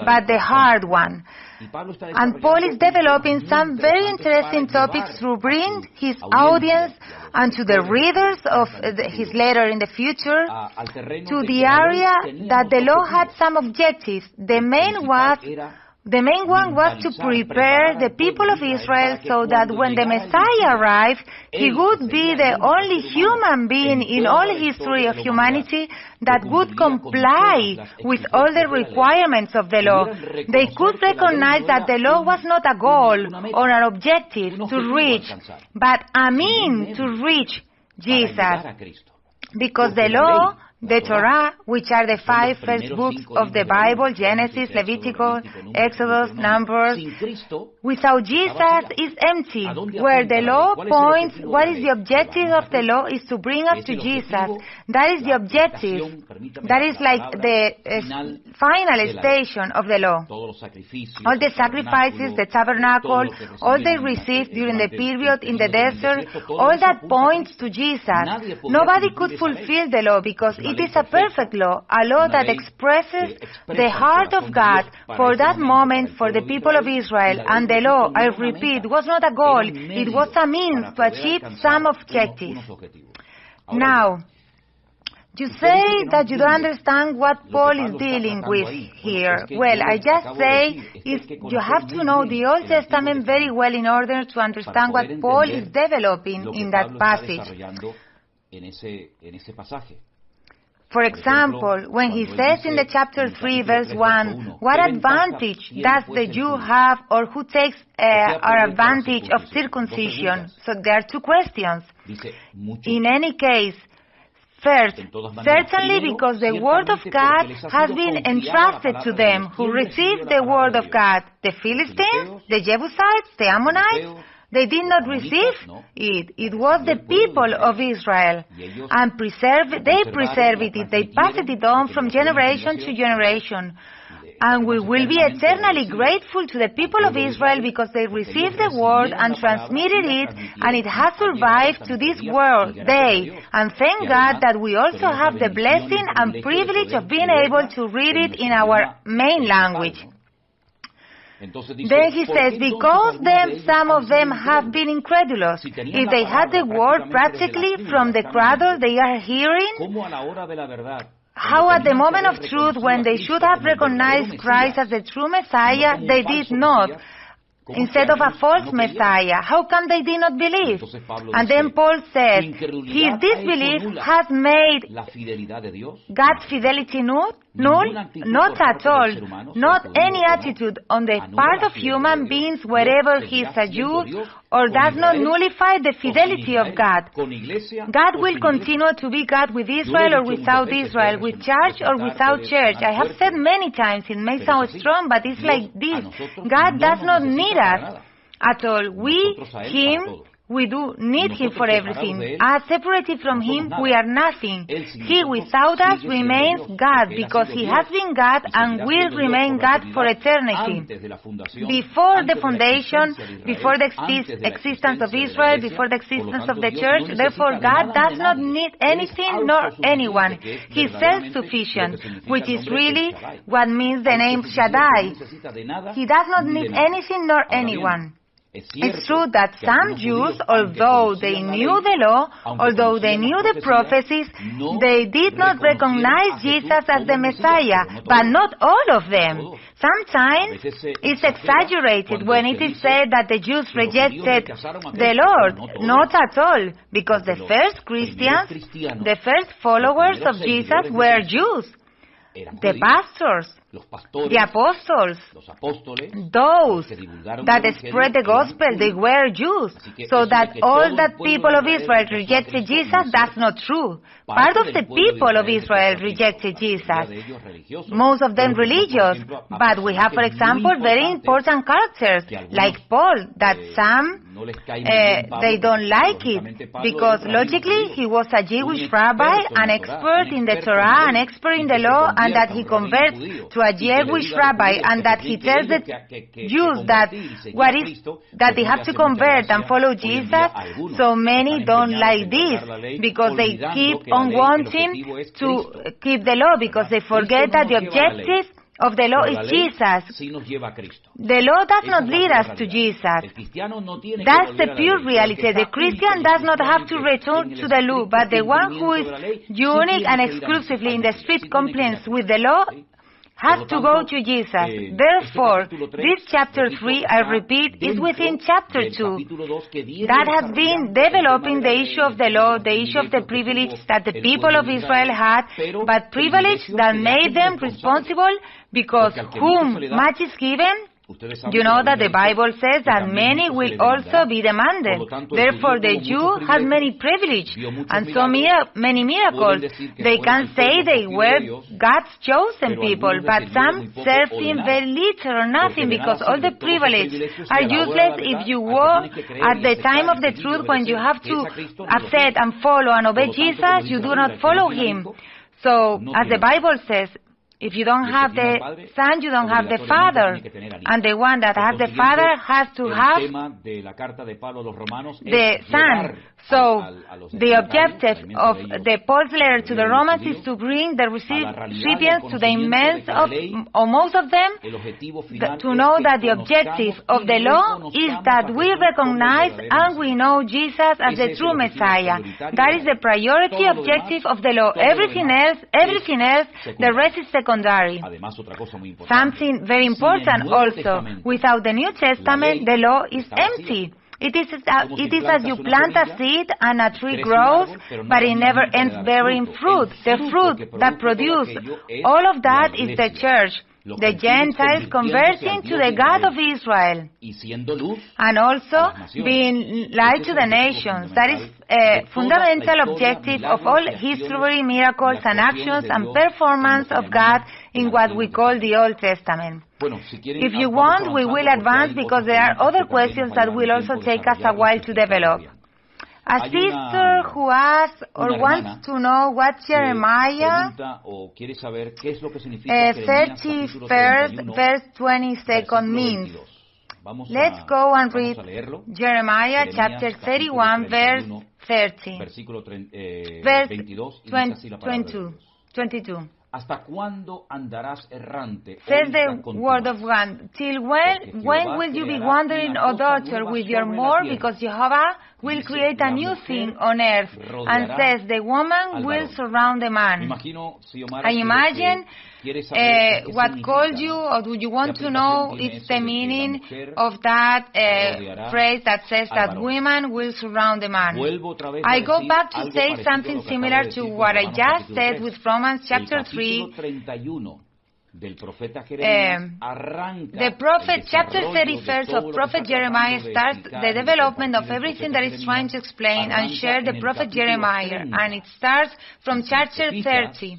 but the hard one. And Paul is developing some very interesting topics to bring his audience and to the readers of his letter in the future to the area that the law had some objectives. The main one was to prepare the people of Israel so that when the Messiah arrived, he would be the only human being in all history of humanity that would comply with all the requirements of the law. They could recognize that the law was not a goal or an objective to reach, but a means to reach Jesus. Because the law, the Torah, which are the 5 first books of the Bible, Genesis, Leviticus, Exodus, Numbers, without Jesus is empty. Where the law points, what is the objective of the law is to bring us to Jesus. That is the objective. That is like the final station of the law. All the sacrifices, the tabernacle, all they received during the period in the desert, all that points to Jesus. Nobody could fulfill the law because it is a perfect law, a law that expresses the heart of God for that moment for the people of Israel. And the law, I repeat, was not a goal, it was a means to achieve some objectives. Now, you say that you don't understand what Paul is dealing with here. Well, I just say you have to know the Old Testament very well in order to understand what Paul is developing in that passage. For example, when he says in the chapter 3, verse 1, what advantage does the Jew have, or who takes our advantage of circumcision? So there are 2 questions. In any case, first, certainly because the Word of God has been entrusted to them who received the Word of God. The Philistines, the Jebusites, the Ammonites, they did not receive it. It was the people of Israel. And they preserved it. They passed it on from generation to generation. And we will be eternally grateful to the people of Israel because they received the word and transmitted it, and it has survived to this world day. And thank God that we also have the blessing and privilege of being able to read it in our main language. Then he says, because some of them have been incredulous. If they had the word practically from the cradle they are hearing, how at the moment of truth, when they should have recognized Christ as the true Messiah, they did not, instead of a false Messiah? How come they did not believe? And then Paul says, his disbelief has made God's fidelity null? Not at all. Not any attitude on the part of human beings, wherever he is a Jew, or does not nullify the fidelity of God. God will continue to be God with Israel or without Israel, with church or without church. I have said many times, it may sound strong, but it's like this. God does not need us at all. We, Him, We do need Him for everything. As separated from Him, we are nothing. He without us remains God, because He has been God and will remain God for eternity. Before the foundation, before the existence of Israel, before the existence of the church, therefore God does not need anything nor anyone. He is self-sufficient, which is really what means the name Shaddai. He does not need anything nor anyone. It's true that some Jews, although they knew the law, although they knew the prophecies, they did not recognize Jesus as the Messiah, but not all of them. Sometimes it's exaggerated when it is said that the Jews rejected the Lord. Not at all, because the first Christians, the first followers of Jesus were Jews. The pastors, the apostles, those that spread the gospel, they were Jews. So that all that people of Israel rejected Jesus, that's not true. Part of the people of Israel rejected Jesus, most of them religious. But we have, for example, very important characters, like Paul, that some they don't like it, because logically he was a Jewish rabbi, an expert in the Torah, an expert in the law, and that he converts to a Jewish rabbi, and that he tells the Jews that that they have to convert and follow Jesus. So many don't like this, because they keep on wanting to keep the law, because they forget that the objective of the law is Jesus. The law does not lead us to Jesus. That's the pure reality. The Christian does not have to return to the law, but the one who is unique and exclusively in the strict compliance with the law has to go to Jesus. Therefore, this chapter 3, I repeat, is within chapter 2. That has been developing the issue of the law, the issue of the privilege that the people of Israel had, but privilege that made them responsible, because whom much is given, you know that the Bible says that many will also be demanded. Therefore, the Jew has many privileges and so many miracles. They can say they were God's chosen people, but some serve Him very little or nothing, because all the privileges are useless if you walk at the time of the truth, when you have to accept and follow and obey Jesus, you do not follow Him. So, as the Bible says, if you don't have the Son, you don't have the Father. And the one that has the Father has to have the Son. So, the objective of the Paul's letter to the Romans is to bring the recipients to the immense of, or most of them, to know that the objective of the law is that we recognize and we know Jesus as the true Messiah. That is the priority objective of the law. Everything else, the rest is secondary. Something very important also, without the New Testament, the law is empty. It is as you plant a seed and a tree grows, but it never ends bearing fruit. The fruit that produces all of that is the church, the Gentiles converting to the God of Israel, and also being light to the nations. That is a fundamental objective of all history, miracles, and actions and performance of God in what we call the Old Testament. If you want, we will advance, because there are other questions that will also take us a while to develop. A sister who asks or wants to know what Jeremiah 31st, verse 22 means. Let's go and read Jeremiah chapter 31, verse 30. Verse 22. ¿Hasta cuándo andarás errante? Says the word of God. Till when will you be wandering, O daughter, with your more? Because Jehovah will create a new thing on earth. And says, the woman will surround the man. I imagine what called you, or do you want to know, is the meaning of that phrase that says that women will surround the man. I go back to say something similar to what I just said with Romans chapter 3. The prophet, chapter 31st of Prophet Jeremiah starts the development of everything that is trying to explain and share the prophet Jeremiah, and it starts from chapter 30.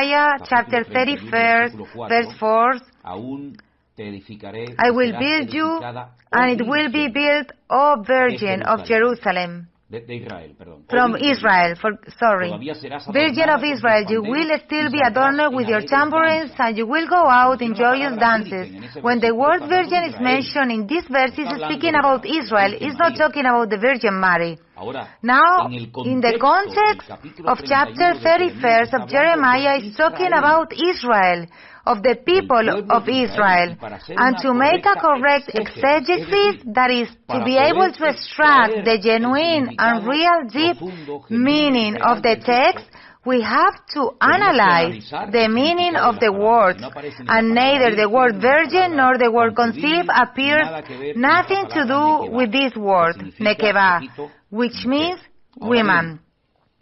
Isaiah chapter 31, verse 4, aún te edificaré, I will serás build you, edificada, and it will be built, O Virgin of Jerusalem. de Israel, perdón. From Israel, Todavía serás Virgin adornada of con tus Israel, you panderos will still y be saldrás adorned en with your alegres tambourines, danzas. and you will go out in Menciona la joyous palabra dances. virgen en ese When the versículo, word está hablando virgin de is Israel. mentioned in this verse, Está it's hablando speaking de about la Israel. Virgen It's not María. talking about the Virgin Mary. Ahora, Now, en el in the contexto del context capítulo of 31 chapter de Jeremías, 31 está of hablando Jeremiah, de is talking Israel, about Israel, of the people del pueblo of de Israel. Israel. Y para hacer And una to make a correct correcta exegesis, es that is, to para be able poder to extract extraer the el genuine and significado real deep profundo, genuino y meaning real of the del text, texto, we have to tenemos que analyze analizar the el meaning significado of de the las palabras. words, Si no aparece ni and la palabra neither the word virgen, ni la virgin palabra nor the word concebir, conceive appears nada que ver con esta nothing to palabra do nekeba, with this que word, significa, nekeba, repito, which mujer. means Ahora bien, woman.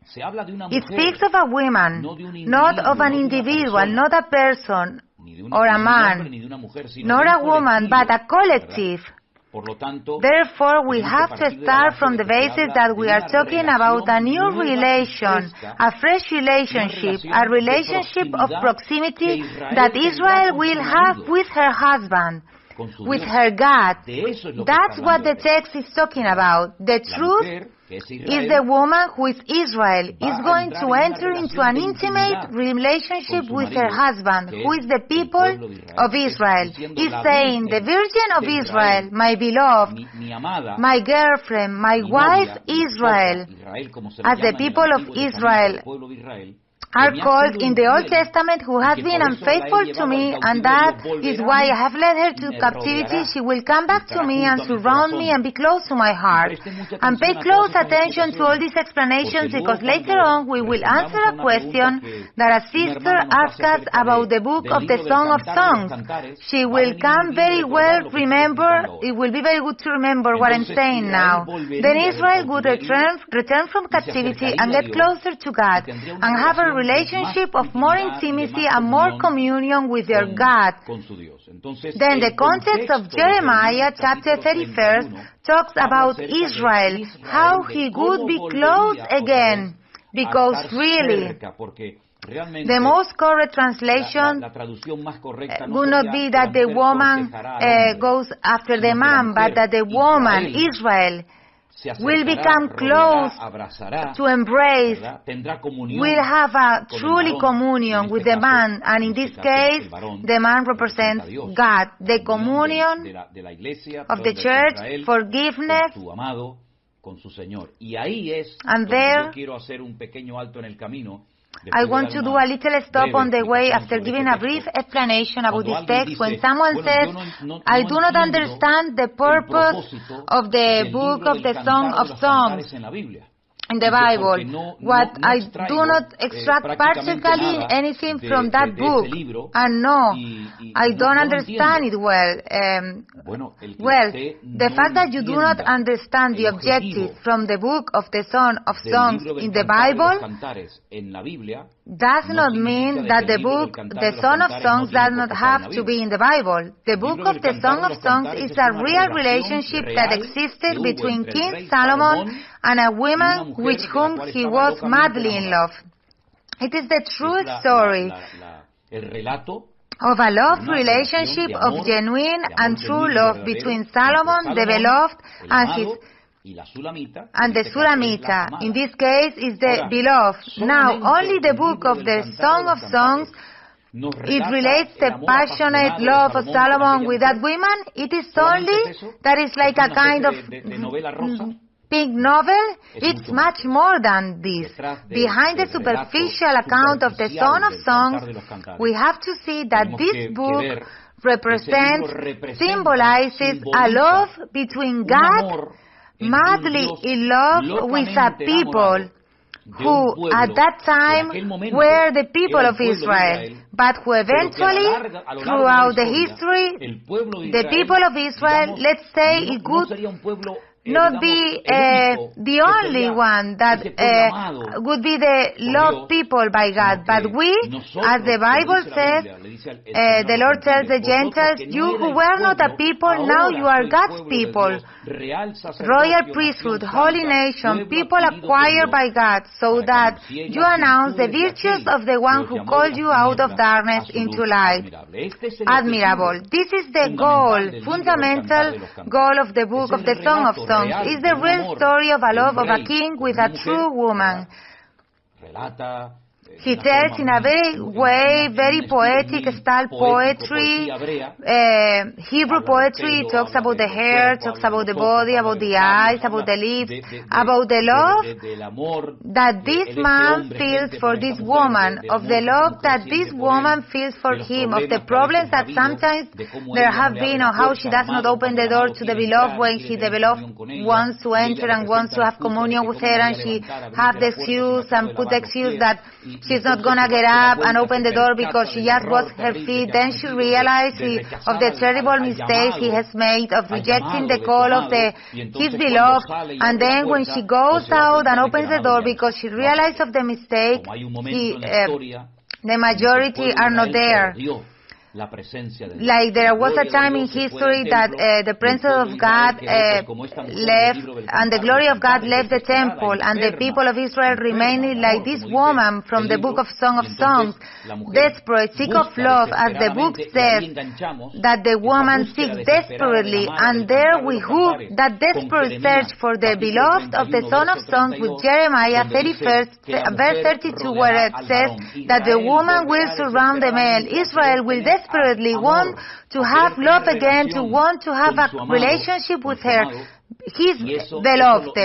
se habla de una It mujer, speaks of a woman, no de un not of individuo, an no de una individual, persona, not a person ni de un or a hombre, man, ni de una mujer, sino nor de un a woman, but a colectivo, collective. ¿verdad? Por lo tanto, Therefore, we tenemos que have to partir de la start base from de the que se basis habla that de we are una talking about a relación new nueva y relation, fresca, a fresh una relationship, a relación de relationship of proximidad que proximity Israel that tendrá Israel con will su have marido, with her husband, con su with Dios. her God. De eso es lo que That's está what hablando the el texto. text is talking about. The La truth mujer, que es is Israel, the woman who is Israel, va is a going entrar to en una enter into relación an de intimate intimidad con relationship su with her marido, husband, que who es is the el people pueblo de Israel. of Israel. Es diciendo He's la saying, the Virgin of de Israel, Israel, my beloved, mi amada, my girlfriend, my mi wife novia, mi Israel, esposa, Israel, como se le as the llama en el people of Antiguo Testamento Israel al pueblo de Israel, are que me ha called sido in the Old infiel Testament, who y has que been por eso la he unfaithful to llevado me, al and cautiverio, that is volverá a why mí I have led her y to me captivity. rodeará She will come y back to estará me and junto a mi surround me corazón. and be close to my Y heart. presten mucha And pay atención a todas close estas attention to all explicaciones, these porque explanations, luego because later cuando on we will answer respondamos a a una pregunta question que that a una sister hermana nos asked hace us acerca about the book del of the libro del Song of Cantar de los Songs. Cantares, She va a will venir muy come bien very recordar well, lo que estoy remember, explicando it ahora. will be very good to remember what I'm Entonces saying Israel now. volvería Then del Israel would cautiverio return from y se captivity acercaría and a get Dios closer to y God tendría una and have a relación de más relationship of more intimidad y de intimacy más and more comunión communion with their God. con su Dios. Entonces, Then the el context of contexto de Jeremiah Jeremías chapter capítulo 31 31 talks habla about acerca de Israel, how Israel, he de would cómo be close volvería otra vez again. a Because estar really, cerca, porque realmente the most correct translation la traducción más correcta no would not sería be que that la the mujer woman cortejará al hombre, goes after the sino que la man, but that mujer, the woman, Israel, se will acercará, become close rodeará, abrazará, to embrace, ¿verdad? Tendrá comunión will have a con el truly varón, communion en with este the caso, man, and in en this este caso, case, el varón the man representa represents a Dios, God, the la comunión communion de la iglesia, of the de church, Israel, forgiveness, con su amado, con su Señor. Y ahí es and donde there yo quiero hacer un pequeño alto en el camino. I want to do a little stop on the way after giving a brief explanation about this text. When someone says, I do not understand the purpose of the book of the Song of Songs in the Bible, what I do not extract practically anything from that book, and no, I don't understand it well. Well, the fact that you do not understand the objective from the book of the Song of Songs in the Bible does not mean that the book, the Song of Songs, does not have to be in the Bible. The book of the Song of Songs is a real relationship that existed between King Solomon and a woman with whom he was madly in love. It is the true story of a love relationship of genuine and true love between Solomon, the beloved, and the Sulamita. In this case, is the beloved. Now, only the book of the Song of Songs, it relates the passionate love of Solomon with that woman. It is only that is like a kind of pink novel. It's much more than this. Behind the superficial account of the Song of Songs, we have to see that this book symbolizes a love between God, madly in love with a people who at that time were the people of Israel, but who eventually, throughout the history, the people of Israel, let's say, it would not be the only one that would be the loved people by God, but we, as the Bible says, the Lord tells the Gentiles, you who were not a people, now you are God's people, royal priesthood, holy nation, people acquired by God, so that you announce the virtues of the one who called you out of darkness into light. Admirable. This is the goal, fundamental goal of the book of the Song of Songs. It's the real story of a love of a king with a true woman. He tells in a very poetic style poetry, Hebrew poetry. He talks about the hair, talks about the body, about the eyes, about the lips, about the love that this man feels for this woman, of the love that this woman feels for him, of the problems that sometimes there have been, or how she does not open the door to the beloved when the beloved wants to enter and wants to have communion with her, and she have the excuse and put the excuse that she's not gonna get up and open the door because she just washed her feet. Then she realizes of the terrible mistake he has made of rejecting the call of his beloved. And then when she goes out and opens the door because she realizes of the mistake, the majority are not there. Like there was a time in history that the presence of God left, and the glory of God left the temple, and the people of Israel remained like this woman from the book of Song of Songs, desperate, sick of love, as the book says, that the woman seeks desperately, and there we hook that desperate search for the beloved of the Song of Songs with Jeremiah 31st, verse 32, where it says that the woman will surround the male. Israel will desperately want to have love again, to want to have a relationship with her, his beloved,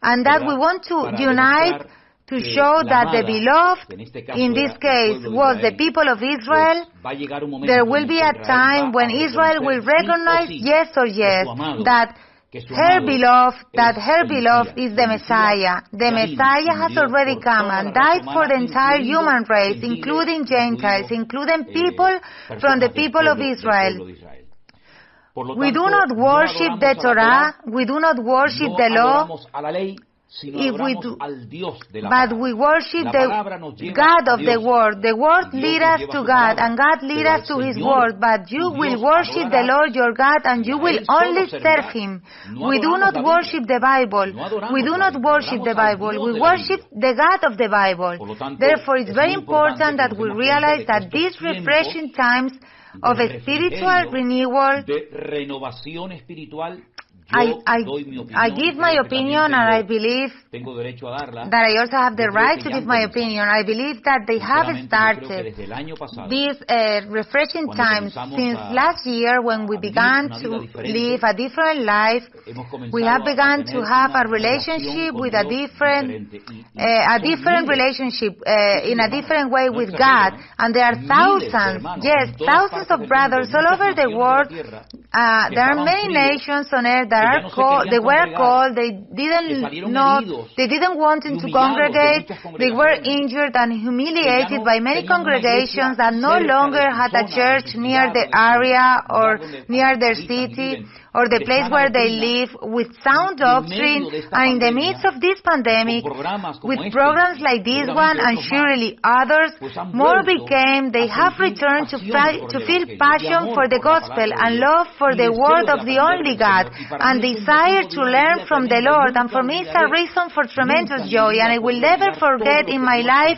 and that we want to unite to show that the beloved, in this case, was the people of Israel. There will be a time when Israel will recognize, yes or yes, that her beloved is the Messiah. The Messiah has already come and died for the entire human race, including Gentiles, including people from the people of Israel. We do not worship the Torah, we do not worship the law, but we worship the God of the Word. The Word leads us to God, and God leads us to His Word. But you will worship the Lord your God, and you will only serve Him. We do not worship the Bible. We do not worship the Bible. We worship the God of the Bible. Therefore, it's very important that we realize that these refreshing times of spiritual renewal, I give my opinion, and I believe that I also have the right to give my opinion. I believe that they have started these refreshing times since last year when we began to live a different life. We have begun to have a relationship with a different relationship in a different way with God. And there are thousands of brothers all over the world. There are many nations on earth that they were called, they didn't want to congregate, they were injured and humiliated by many congregations that no longer had a church near the area or near their city or the place where they live, with sound doctrine. And in the midst of this pandemic, with programs like this one and surely others, more became, they have returned to feel passion for the gospel and love for the word of the only God and desire to learn from the Lord. And for me, it's a reason for tremendous joy, and I will never forget in my life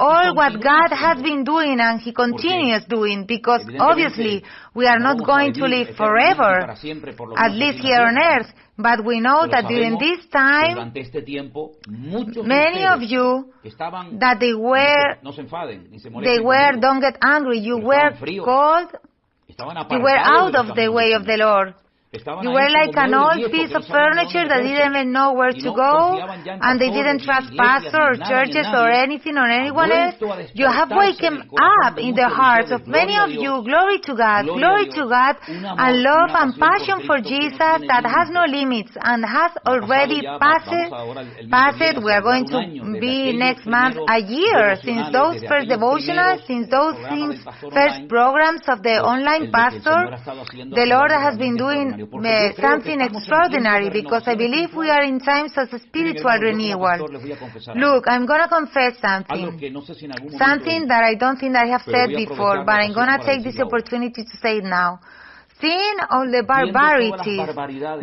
all what God has been doing and He continues doing, because obviously we are not going to live forever, at least here on earth. But we know that during this time, many of you, that they were, don't get angry, you were called, you were out of the way of the Lord. You were like an old piece of furniture that didn't even know where to go, and they didn't trust pastors or churches or anything or anyone else. You have wakened up in the hearts of many of you, glory to God, and love and passion for Jesus that has no limits and has already passed. We are going to be next month a year since those first devotionals, since those first programs of the online pastor. The Lord has been doing something extraordinary, because I believe we are in times of spiritual renewal. Look, I'm going to confess something that I don't think I have said before, but I'm going to take this opportunity to say it now. Seeing all the barbarities,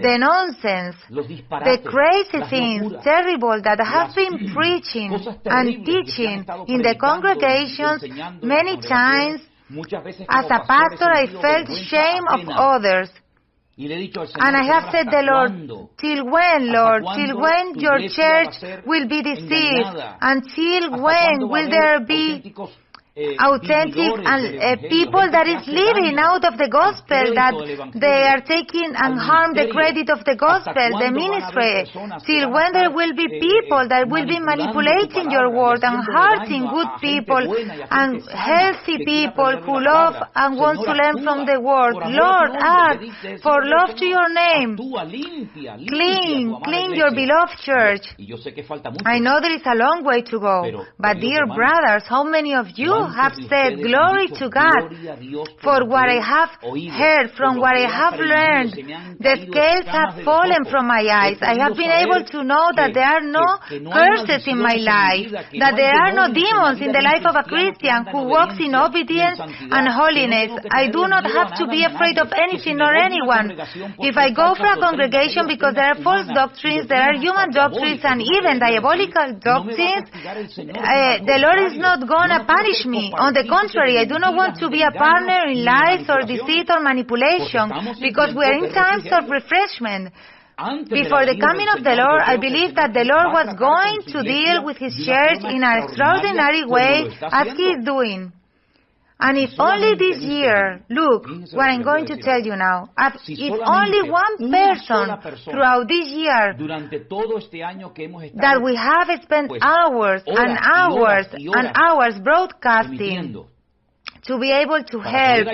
the nonsense, the crazy things, terrible, that I have been preaching and teaching in the congregations many times, as a pastor, I felt shame of others. And I have said the Lord, till when, Lord? Till when your church will be deceived? Until when will there be authentic and people that is living out of the gospel, that they are taking and harm the credit of the gospel, the ministry? Till when there will be people that will be manipulating your word and hurting good people and healthy people who love and want to learn from the word? Lord, ask for love to your name. Clean your beloved church. I know there is a long way to go, but dear brothers, how many of you have said, glory to God, for what I have heard, from what I have learned? The scales have fallen from my eyes. I have been able to know that there are no curses in my life, that there are no demons in the life of a Christian who walks in obedience and holiness. I do not have to be afraid of anything or anyone. If I go for a congregation because there are false doctrines, there are human doctrines and even diabolical doctrines, the Lord is not going to punish me. On the contrary, I do not want to be a partner in lies or deceit or manipulation, because we are in times of refreshment. Before the coming of the Lord, I believe that the Lord was going to deal with His church in an extraordinary way, as He is doing. And if only this year, look what I'm going to tell you now, if only one person throughout this year that we have spent hours and hours and hours broadcasting to be able to help,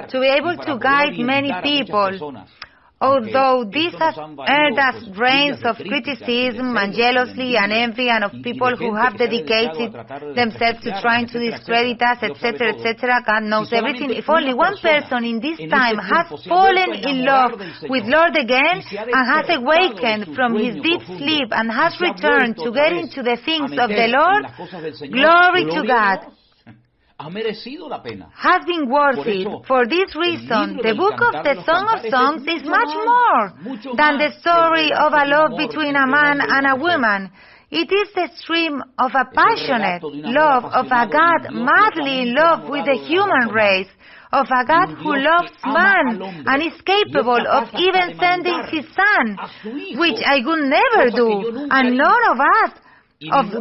to be able to guide many people, although this has earned us reigns of criticism and jealousy and envy, and of people who have dedicated themselves to trying to discredit us, etc., etc. God knows everything. If only one person in this time has fallen in love with Lord again and has awakened from his deep sleep and has returned to get into the things of the Lord, glory to God, has been worth it. For this reason, the book of the Song of Songs is much more than the story of a love between a man and a woman. It is the stream of a passionate love of a God madly in love with the human race, of a God who loves man and is capable of even sending His Son, which I could never do, and none of us, none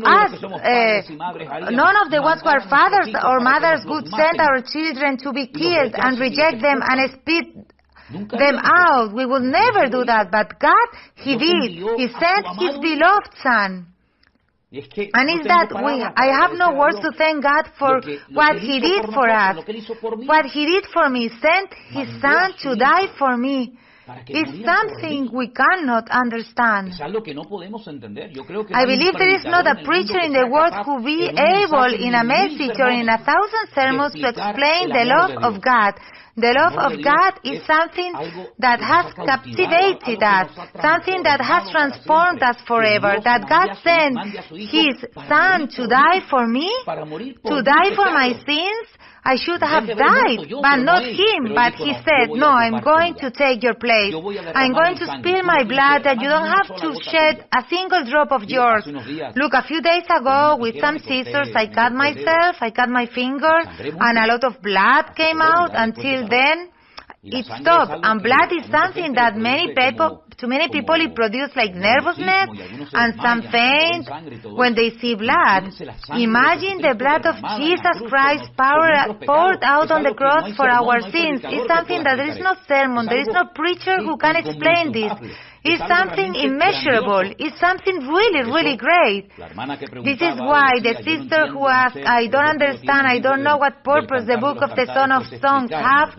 of the ones who are fathers or mothers would send our children to be killed and reject them and spit them out. We would never do that, but God, He did. He sent His beloved Son. And is that I have no words to thank God for what He did for us. What He did for me, sent His Son to die for me. It's something we cannot understand. I believe there is not a preacher in the world who will be able in a message or in 1,000 sermons to explain the love of God. The love of God is something that has captivated us, something that has transformed us forever, that God sent His Son to die for me, to die for my sins. I should have died, but not Him. But He said, no, I'm going to take your place. I'm going to spill my blood that you don't have to shed a single drop of yours. Look, a few days ago, with some scissors, I cut myself, I cut my finger, and a lot of blood came out. Until then, it stopped. And blood is something that to many people it produces like nervousness, and some faint when they see blood. Imagine the blood of Jesus Christ poured out on the cross for our sins. It's something that there is no sermon, there is no preacher who can explain this. It's something immeasurable. It's something really, really great. This is why the sister who asked, I don't understand, I don't know what purpose the book of the Song of Songs have.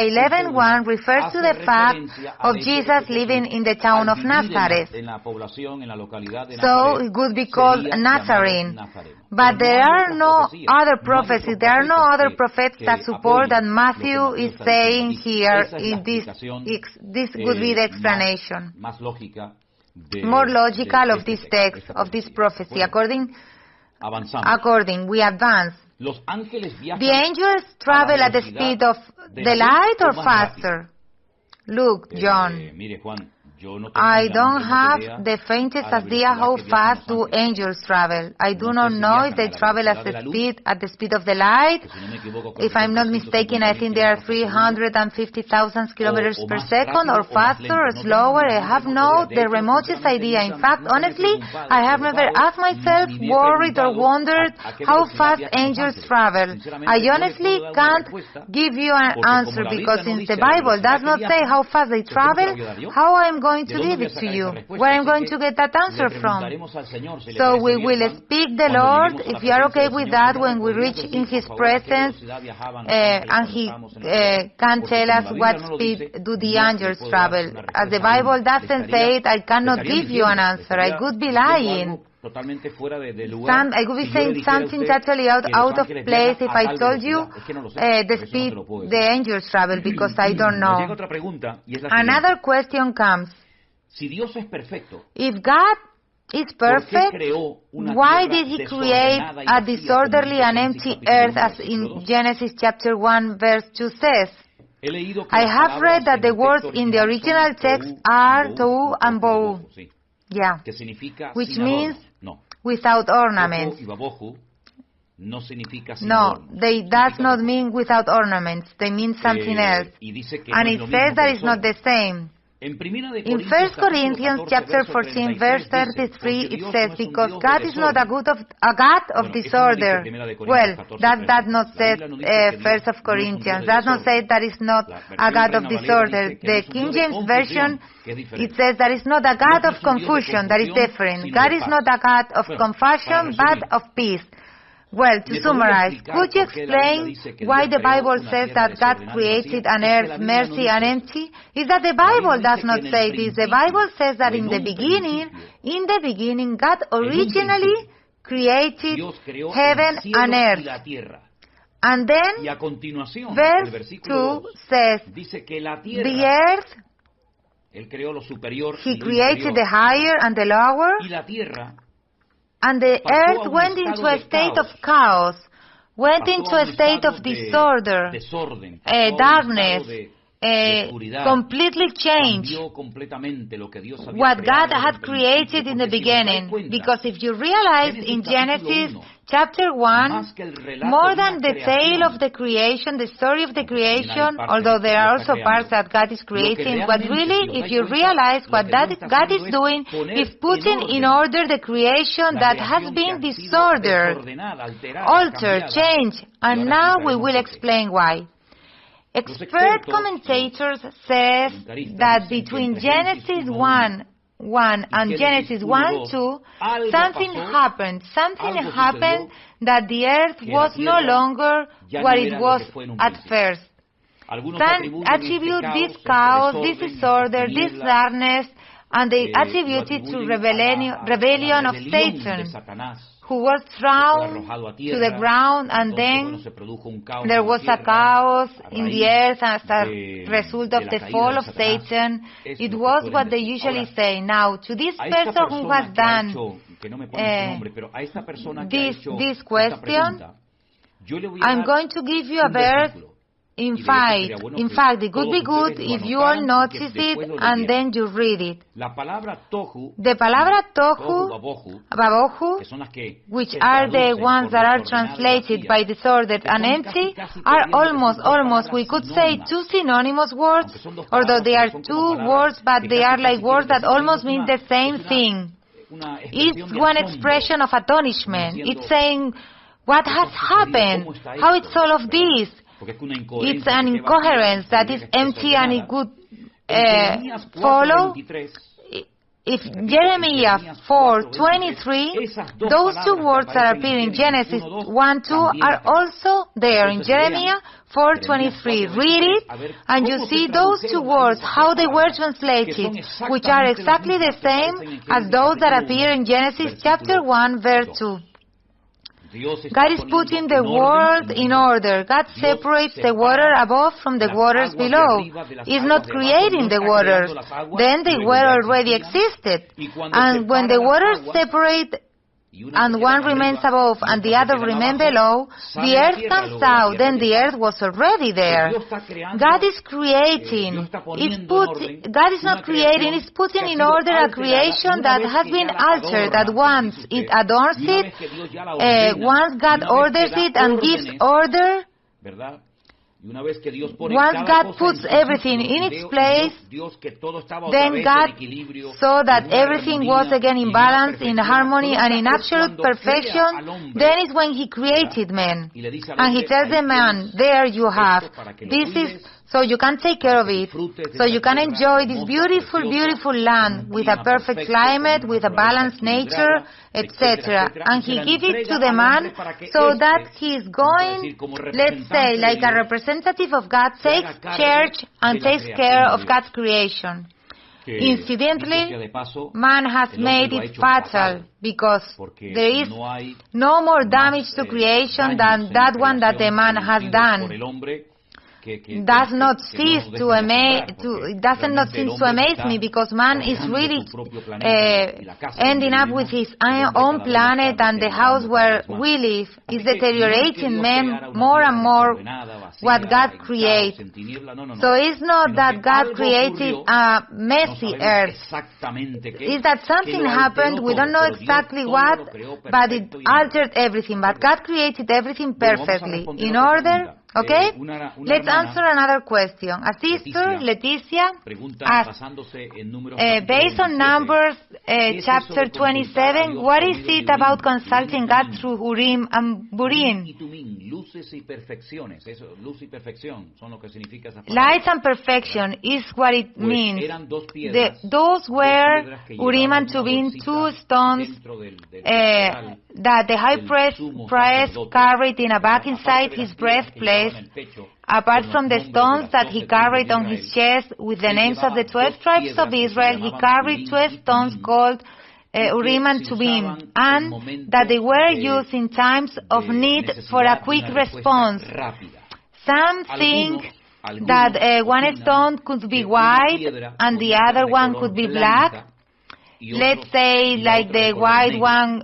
11:1 refers to the fact of Jesus living in the town of Nazareth. So it would would be called Nazarene. But there are no other prophecies, there are no other prophets that support that Matthew is saying here in this would be the explanation. More logical of this text, of this prophecy. According, we advance. The angels travel at the speed of the light or faster? Look, John, I don't have the faintest idea how fast do angels travel. I do not know if they travel at the speed of the light. If I'm not mistaken, I think they are 350,000 kilometers per second, or faster or slower. I have no the remotest idea. In fact, honestly, I have never asked myself, worried or wondered how fast angels travel. I honestly can't give you an answer, because since the Bible does not say how fast they travel, how I'm going to give it to you? Where I'm going to get that answer from? So we will speak the Lord, if you are okay with that, when we reach in His presence, and He can tell us what speed do the angels travel. As the Bible doesn't say it, I cannot give you an answer. I could be lying. I would be saying something totally out of place if I told you the speed the angels travel, because I don't know. Another question comes. If God is perfect, why did He create a disorderly and empty earth, as in Genesis chapter 1 verse 2 says? I have read that the words in the original text are tohu and bohu. Yeah, which means without ornaments. No, they does not mean without ornaments. They mean something else. And it says that it's not the same. In 1 Corinthians chapter 14 verse 33 it says, because God is not a God of disorder. Well, that does not say 1 Corinthians. Does not say that it's not a God of disorder. The King James Version, it says that it's not a God of confusion. That is different. God is not a God of confusion, but of peace. Well, to summarize, could you explain why the Bible says that God created an earth mercy and empty? Is that the Bible does not say this. The Bible says that in the beginning, God originally created heaven and earth. And then, verse 2 says, the earth, He created the higher and the lower, and the earth went into a state of chaos, went into a state of disorder, darkness, completely changed what God had created in the beginning. Because if you realize in Genesis chapter 1, more than the tale of the creation, the story of the creation, although there are also parts that God is creating, but really, if you realize what God is doing, is putting in order the creation that has been disordered, altered, changed, and now we will explain why. Expert commentators says that between Genesis 1 and Genesis 1:2, something happened. Something happened that the earth was no longer what it was at first. Some attribute this chaos, this disorder, this darkness, and they attribute it to rebellion of Satan, who was thrown to the ground, and then there was a chaos in the earth as a result of the fall of Satan. It was what they usually say. Now, to this person who has done this question, I'm going to give you a verse. In fact, it would be good if you all notice it and then you read it. The palabra tohu, babohu, which are the ones that are translated by disordered and empty, are almost, we could say, two synonymous words, although they are two words, but they are like words that almost mean the same thing. It's one expression of astonishment. It's saying, what has happened? How it's all of this? It's an incoherence that is empty, and it could follow. if Jeremiah 4:23, those two words that appear in Genesis 1:2 are also there in Jeremiah 4:23. Read it, and you see those two words, how they were translated, which are exactly the same as those that appear in Genesis chapter 1, verse 2. God is putting the world in order. God separates the water above from the waters below. He's not creating the waters. Then they were already existed. And when the waters separate and one remains above and the other remains below, the earth comes out, then the earth was already there. God is creating. God is not creating, He's putting in order a creation that has been altered, that once it adorns it, once God orders it and gives order, once God puts everything in its place, then God saw that everything was again in balance, in harmony, and in absolute perfection. Then is when He created man. And He tells the man, there you have. This is so you can take care of it, so you can enjoy this beautiful, beautiful land with a perfect climate, with a balanced nature, etc. And He gives it to the man so that he is going, let's say, like a representative of God, takes charge and takes care of God's creation. Incidentally, man has made it fatal because there is no more damage to creation than that one that the man has done. Does not cease to amaze me because man is really ending up with his own planet, and the house where we live is deteriorating man more and more what God creates. So it's not that God created a messy earth. It's that something happened, we don't know exactly what, but it altered everything. But God created everything perfectly in order. Okay? Let's answer another question. A sister, Leticia, asked, based on Numbers chapter 27, what is it about consulting God through Urim and Burim? Light and perfection is what it means. Those were Urim and Tubim, two stones that the high priest carried in a bag inside his breastplate. Apart from the stones that he carried on his chest with the names of the 12 tribes of Israel, he carried 12 stones called Urim and Tubim, and that they were used in times of need for a quick response. Some think that one stone could be white and the other one could be black. Let's say like the white one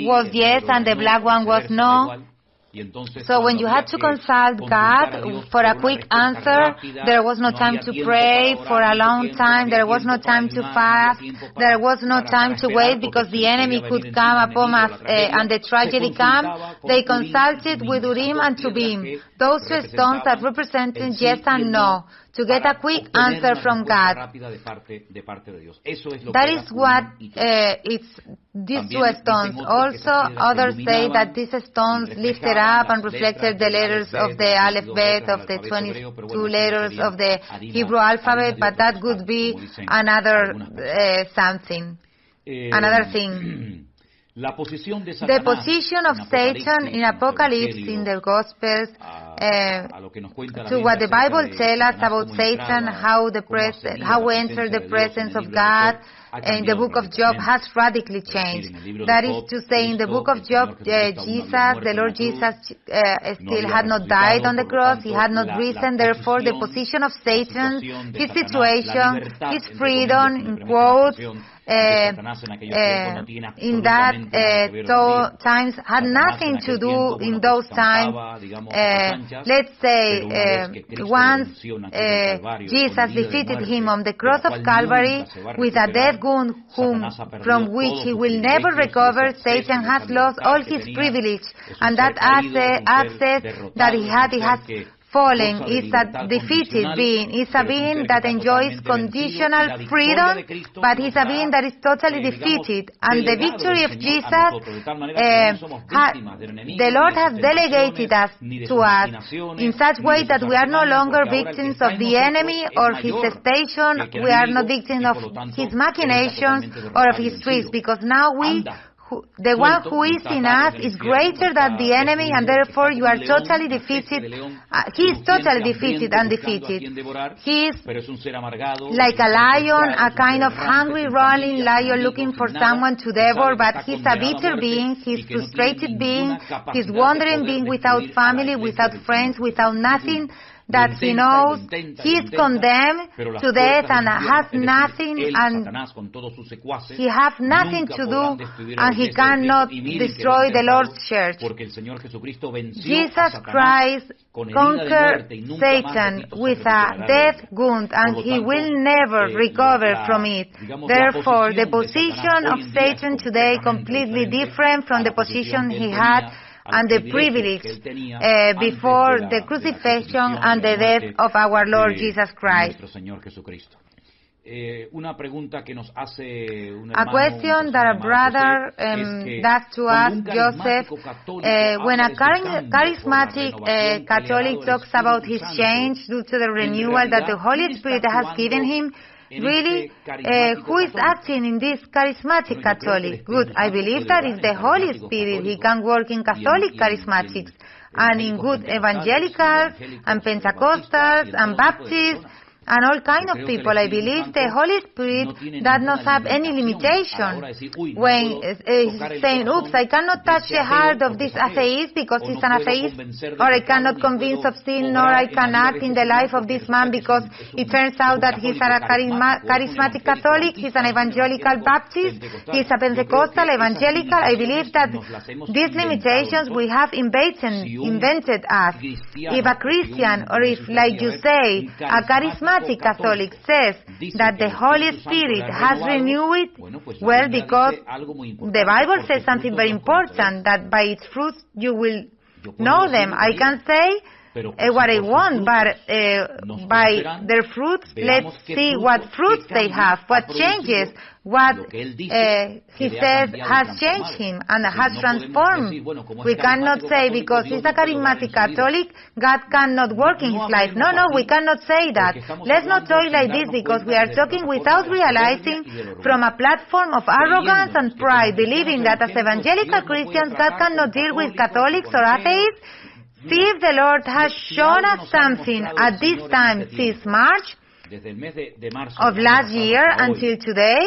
was yes and the black one was no. So when you had to consult God for a quick answer, there was no time to pray for a long time, there was no time to fast, there was no time to wait because the enemy could come upon us and the tragedy come. They consulted with Urim and Tubim, those two stones that represented yes and no, to get a quick answer from God. That is what it's these two stones. Also, others say that these stones lifted up and reflected the letters of the alphabet, of the 22 letters of the Hebrew alphabet, but that could be another something, another thing. The position of Satan in Apocalypse, in the Gospels, to what the Bible tells us about Satan, how we enter the presence of God, in the book of Job has radically changed. That is to say, in the book of Job, the Lord Jesus still had not died on the cross, He had not risen, therefore the position of Satan, his situation, his freedom, in quotes, in that times had nothing to do in those times. Let's say once Jesus defeated him on the cross of Calvary with a death wound from which he will never recover, Satan has lost all his privilege, and that access that he has fallen, is a defeated being, is a being that enjoys conditional freedom, but is a being that is totally defeated. And the victory of Jesus, the Lord has delegated us to us in such way that we are no longer victims of the enemy or his station, we are not victims of his machinations or of his tricks, because now the one who is in us is greater than the enemy, and therefore you are totally defeated. He is totally defeated and defeated. He is like a lion, a kind of hungry, rolling lion looking for someone to devour, but he's a bitter being, he's a frustrated being, he's wandering being without family, without friends, without nothing that he knows. He is condemned to death and has nothing, and he has nothing to do, and he cannot destroy the Lord's church. Jesus Christ conquered Satan with a death wound, and he will never recover from it. Therefore, the position of Satan today is completely different from the position he had and the privilege before the crucifixion and the death of our Lord Jesus Christ. A question that a brother does to us, Joseph, when a charismatic Catholic talks about his change due to the renewal that the Holy Spirit has given him, really, who is acting in this charismatic Catholic? Good. I believe that is the Holy Spirit. He can work in Catholic charismatics and in good evangelicals and Pentecostals and Baptists and all kind of people. I believe the Holy Spirit does not have any limitation. When he's saying, oops, I cannot touch the heart of this atheist because he's an atheist, or I cannot convince of sin, nor I can act in the life of this man because it turns out that he's a charismatic Catholic, he's an evangelical Baptist, he's a Pentecostal evangelical. I believe that these limitations we have invented us. If a Christian, or if, like you say, a charismatic Catholic says that the Holy Spirit has renewed it, well, because the Bible says something very important, that by its fruits you will know them. I can say what I want, but by their fruits, let's see what fruits they have, what changes, what he says has changed him and has transformed. We cannot say because he's a charismatic Catholic, God cannot work in his life. No, we cannot say that. Let's not talk like this, because we are talking without realizing from a platform of arrogance and pride, believing that as evangelical Christians God cannot deal with Catholics or atheists. See if the Lord has shown us something at this time since March of last year until today,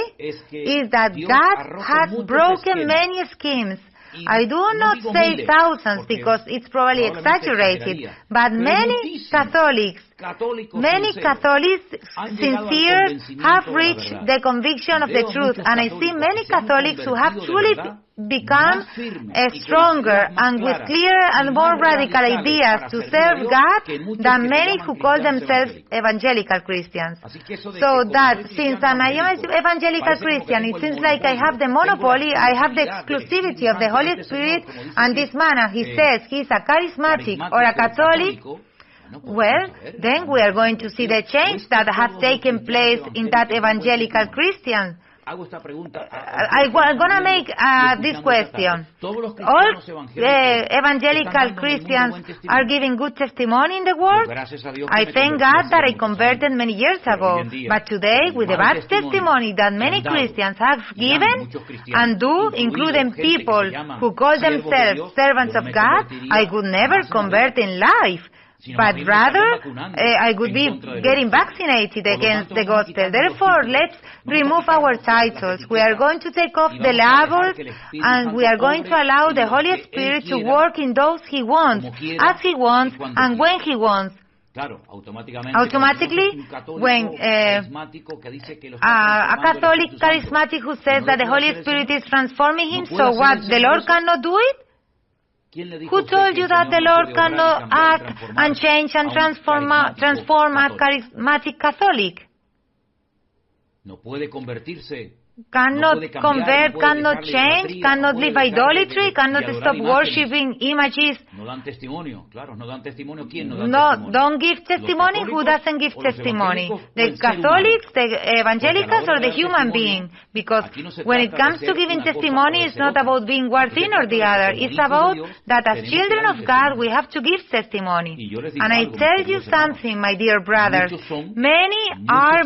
is that God has broken many schemes. I do not say thousands because it's probably exaggerated, but many Catholics, sincere, have reached the conviction of the truth. And I see many Catholics who have truly become stronger and with clearer and more radical ideas to serve God than many who call themselves evangelical Christians. So that since I'm an evangelical Christian, it seems like I have the monopoly, I have the exclusivity of the Holy Spirit, and this man, he says he's a charismatic or a Catholic. Well, then we are going to see the change that has taken place in that evangelical Christian. I'm going to make this question. All evangelical Christians are giving good testimony in the world? I thank God that I converted many years ago. But today, with the bad testimony that many Christians have given and do, including people who call themselves servants of God, I would never convert in life. But rather, I would be getting vaccinated against the gospel. Therefore, let's remove our titles. We are going to take off the labels, and we are going to allow the Holy Spirit to work in those He wants, as He wants, and when He wants. Automatically, when a Catholic charismatic who says that the Holy Spirit is transforming him, so what, the Lord cannot do it? Who told you that the Lord cannot act and change and transform a charismatic Catholic? cannot convert, cannot change, cannot leave idolatry, cannot stop worshipping images. No dan testimonio, claro, no dan testimonio. ¿Quién no dan testimonio? Don't give testimony. Who doesn't give testimony? The Catholics, the evangelicals, or the human being? Because when it comes to giving testimony, it's not about being one thing or the other. It's about that as children of God, we have to give testimony. And I tell you something, my dear brothers, many are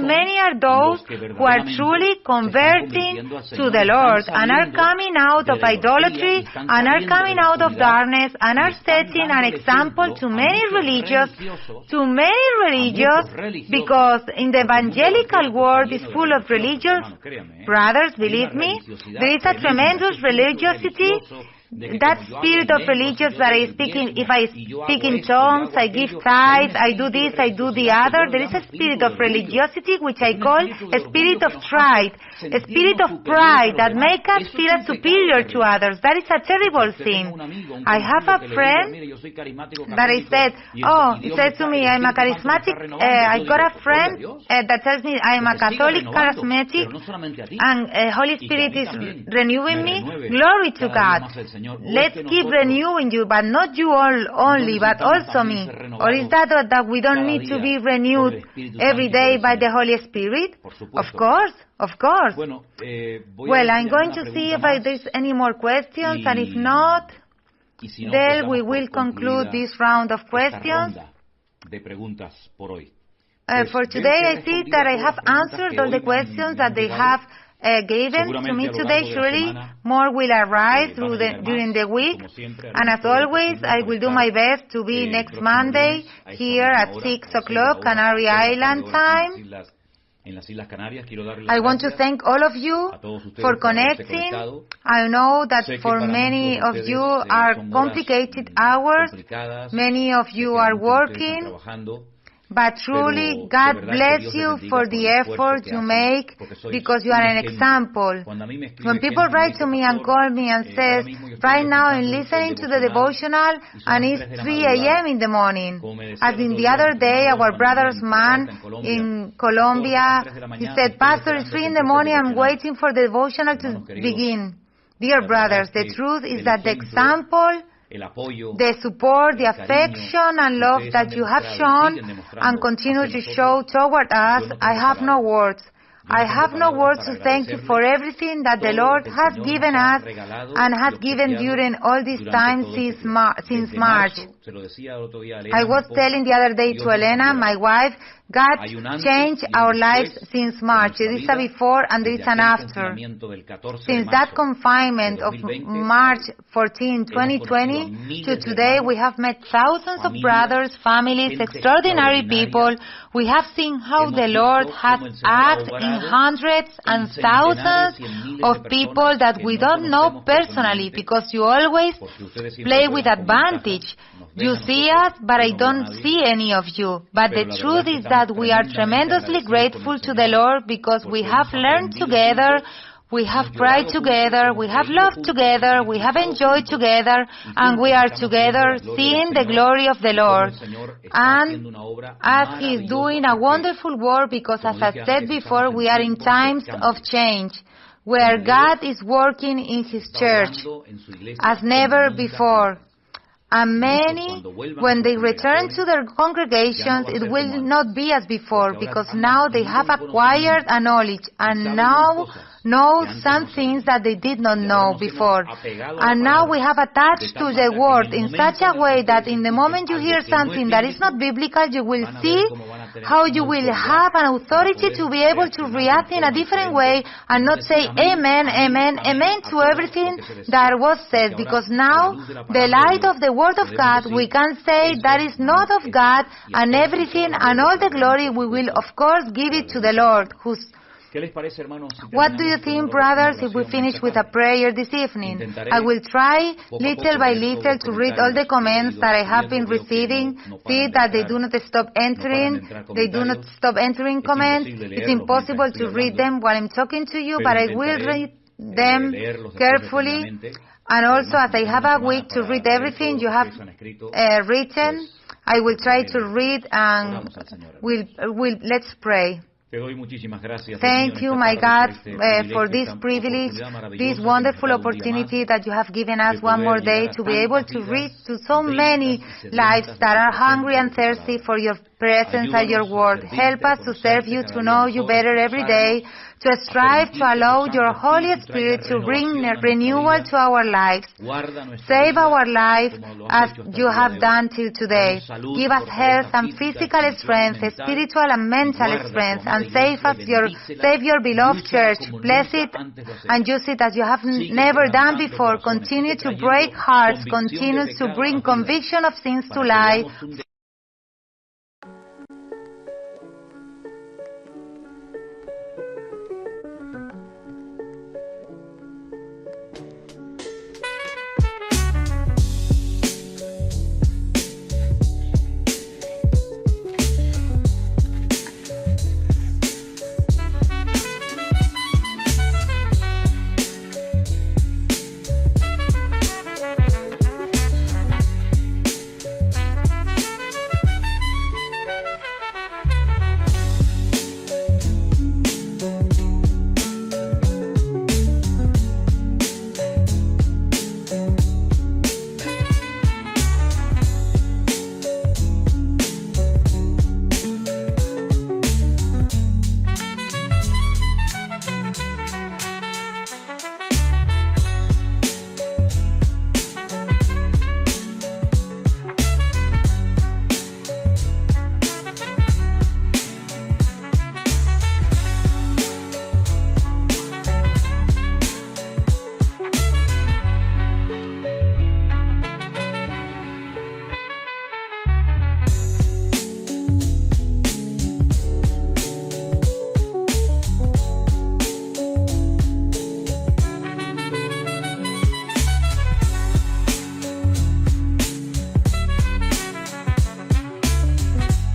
those who are truly converting to the Lord and are coming out of idolatry and are coming out of darkness and are setting an example to many religious, because in the evangelical world is full of religious. Brothers, believe me, there is a tremendous religiosity. That spirit of religious that I speak in, if I speak in tongues, I give tithes, I do this, I do the other. There is a spirit of religiosity which I call a spirit of pride, a spirit of pride that makes us feel superior to others. That is a terrible thing. I have a friend that I said, he said to me, I'm a charismatic, I got a friend that tells me I'm a Catholic charismatic and Holy Spirit is renewing me. Glory to God. Let's keep renewing you, but not you only, but also me. Or is that we don't need to be renewed every day by the Holy Spirit? Of course. Well, I'm going to see if there's any more questions, and if not, then we will conclude this round of questions. For today, I see that I have answered all the questions that they have given to me today. Surely more will arise during the week, and as always I will do my best to be next Monday here at 6 o'clock Canary Island time. I want to thank all of you for connecting. I know that for many of you are complicated hours, many of you are working. But truly, God bless you for the effort you make, because you are an example. When people write to me and call me and says, right now I'm listening to the devotional and it's 3 a.m. in the morning. As in the other day, our brother's man in Colombia, he said, Pastor, it's 3 in the morning, I'm waiting for the devotional to begin. Dear brothers, the truth is that the example, the support, the affection and love that you have shown and continue to show toward us, I have no words. I have no words to thank you for everything that the Lord has given us and has given during all this time since March. I was telling the other day to Elena, my wife, God changed our lives since March. There is a before and there is an after. Since that confinement of March 14, 2020 to today, we have met thousands of brothers, families, extraordinary people. We have seen how the Lord has acted in hundreds and thousands of people that we don't know personally, because you always play with advantage. You see us, but I don't see any of you. But the truth is that we are tremendously grateful to the Lord, because we have learned together, we have cried together, we have loved together, we have enjoyed together, and we are together seeing the glory of the Lord. And as He is doing a wonderful work, because as I said before, we are in times of change, where God is working in His church as never before. And many, when they return to their congregations, it will not be as before, because now they have acquired a knowledge, and now know some things that they did not know before. And now we have attached to the Word in such a way that in the moment you hear something that is not biblical, you will see how you will have an authority to be able to react in a different way and not say amen, amen, amen to everything that was said, because now the light of the Word of God, we can say that is not of God, and everything and all the glory we will of course give it to the Lord. What do you think, brothers, if we finish with a prayer this evening? I will try little by little to read all the comments that I have been receiving. See that they do not stop entering. They do not stop entering comments. It's impossible to read them while I'm talking to you, but I will read them carefully. And also, as I have a week to read everything you have written, I will try to read, and let's pray. Te doy muchísimas gracias. Thank you, my God, for this privilege, this wonderful opportunity that you have given us one more day to be able to reach to so many lives that are hungry and thirsty for your presence and your word. Help us to serve you, to know you better every day, to strive to allow your Holy Spirit to bring renewal to our lives. Save our life as you have done till today. Give us health and physical strength, spiritual and mental strength, and save your beloved church. Bless it and use it as you have never done before. Continue to break hearts. Continue to bring conviction of sins to life.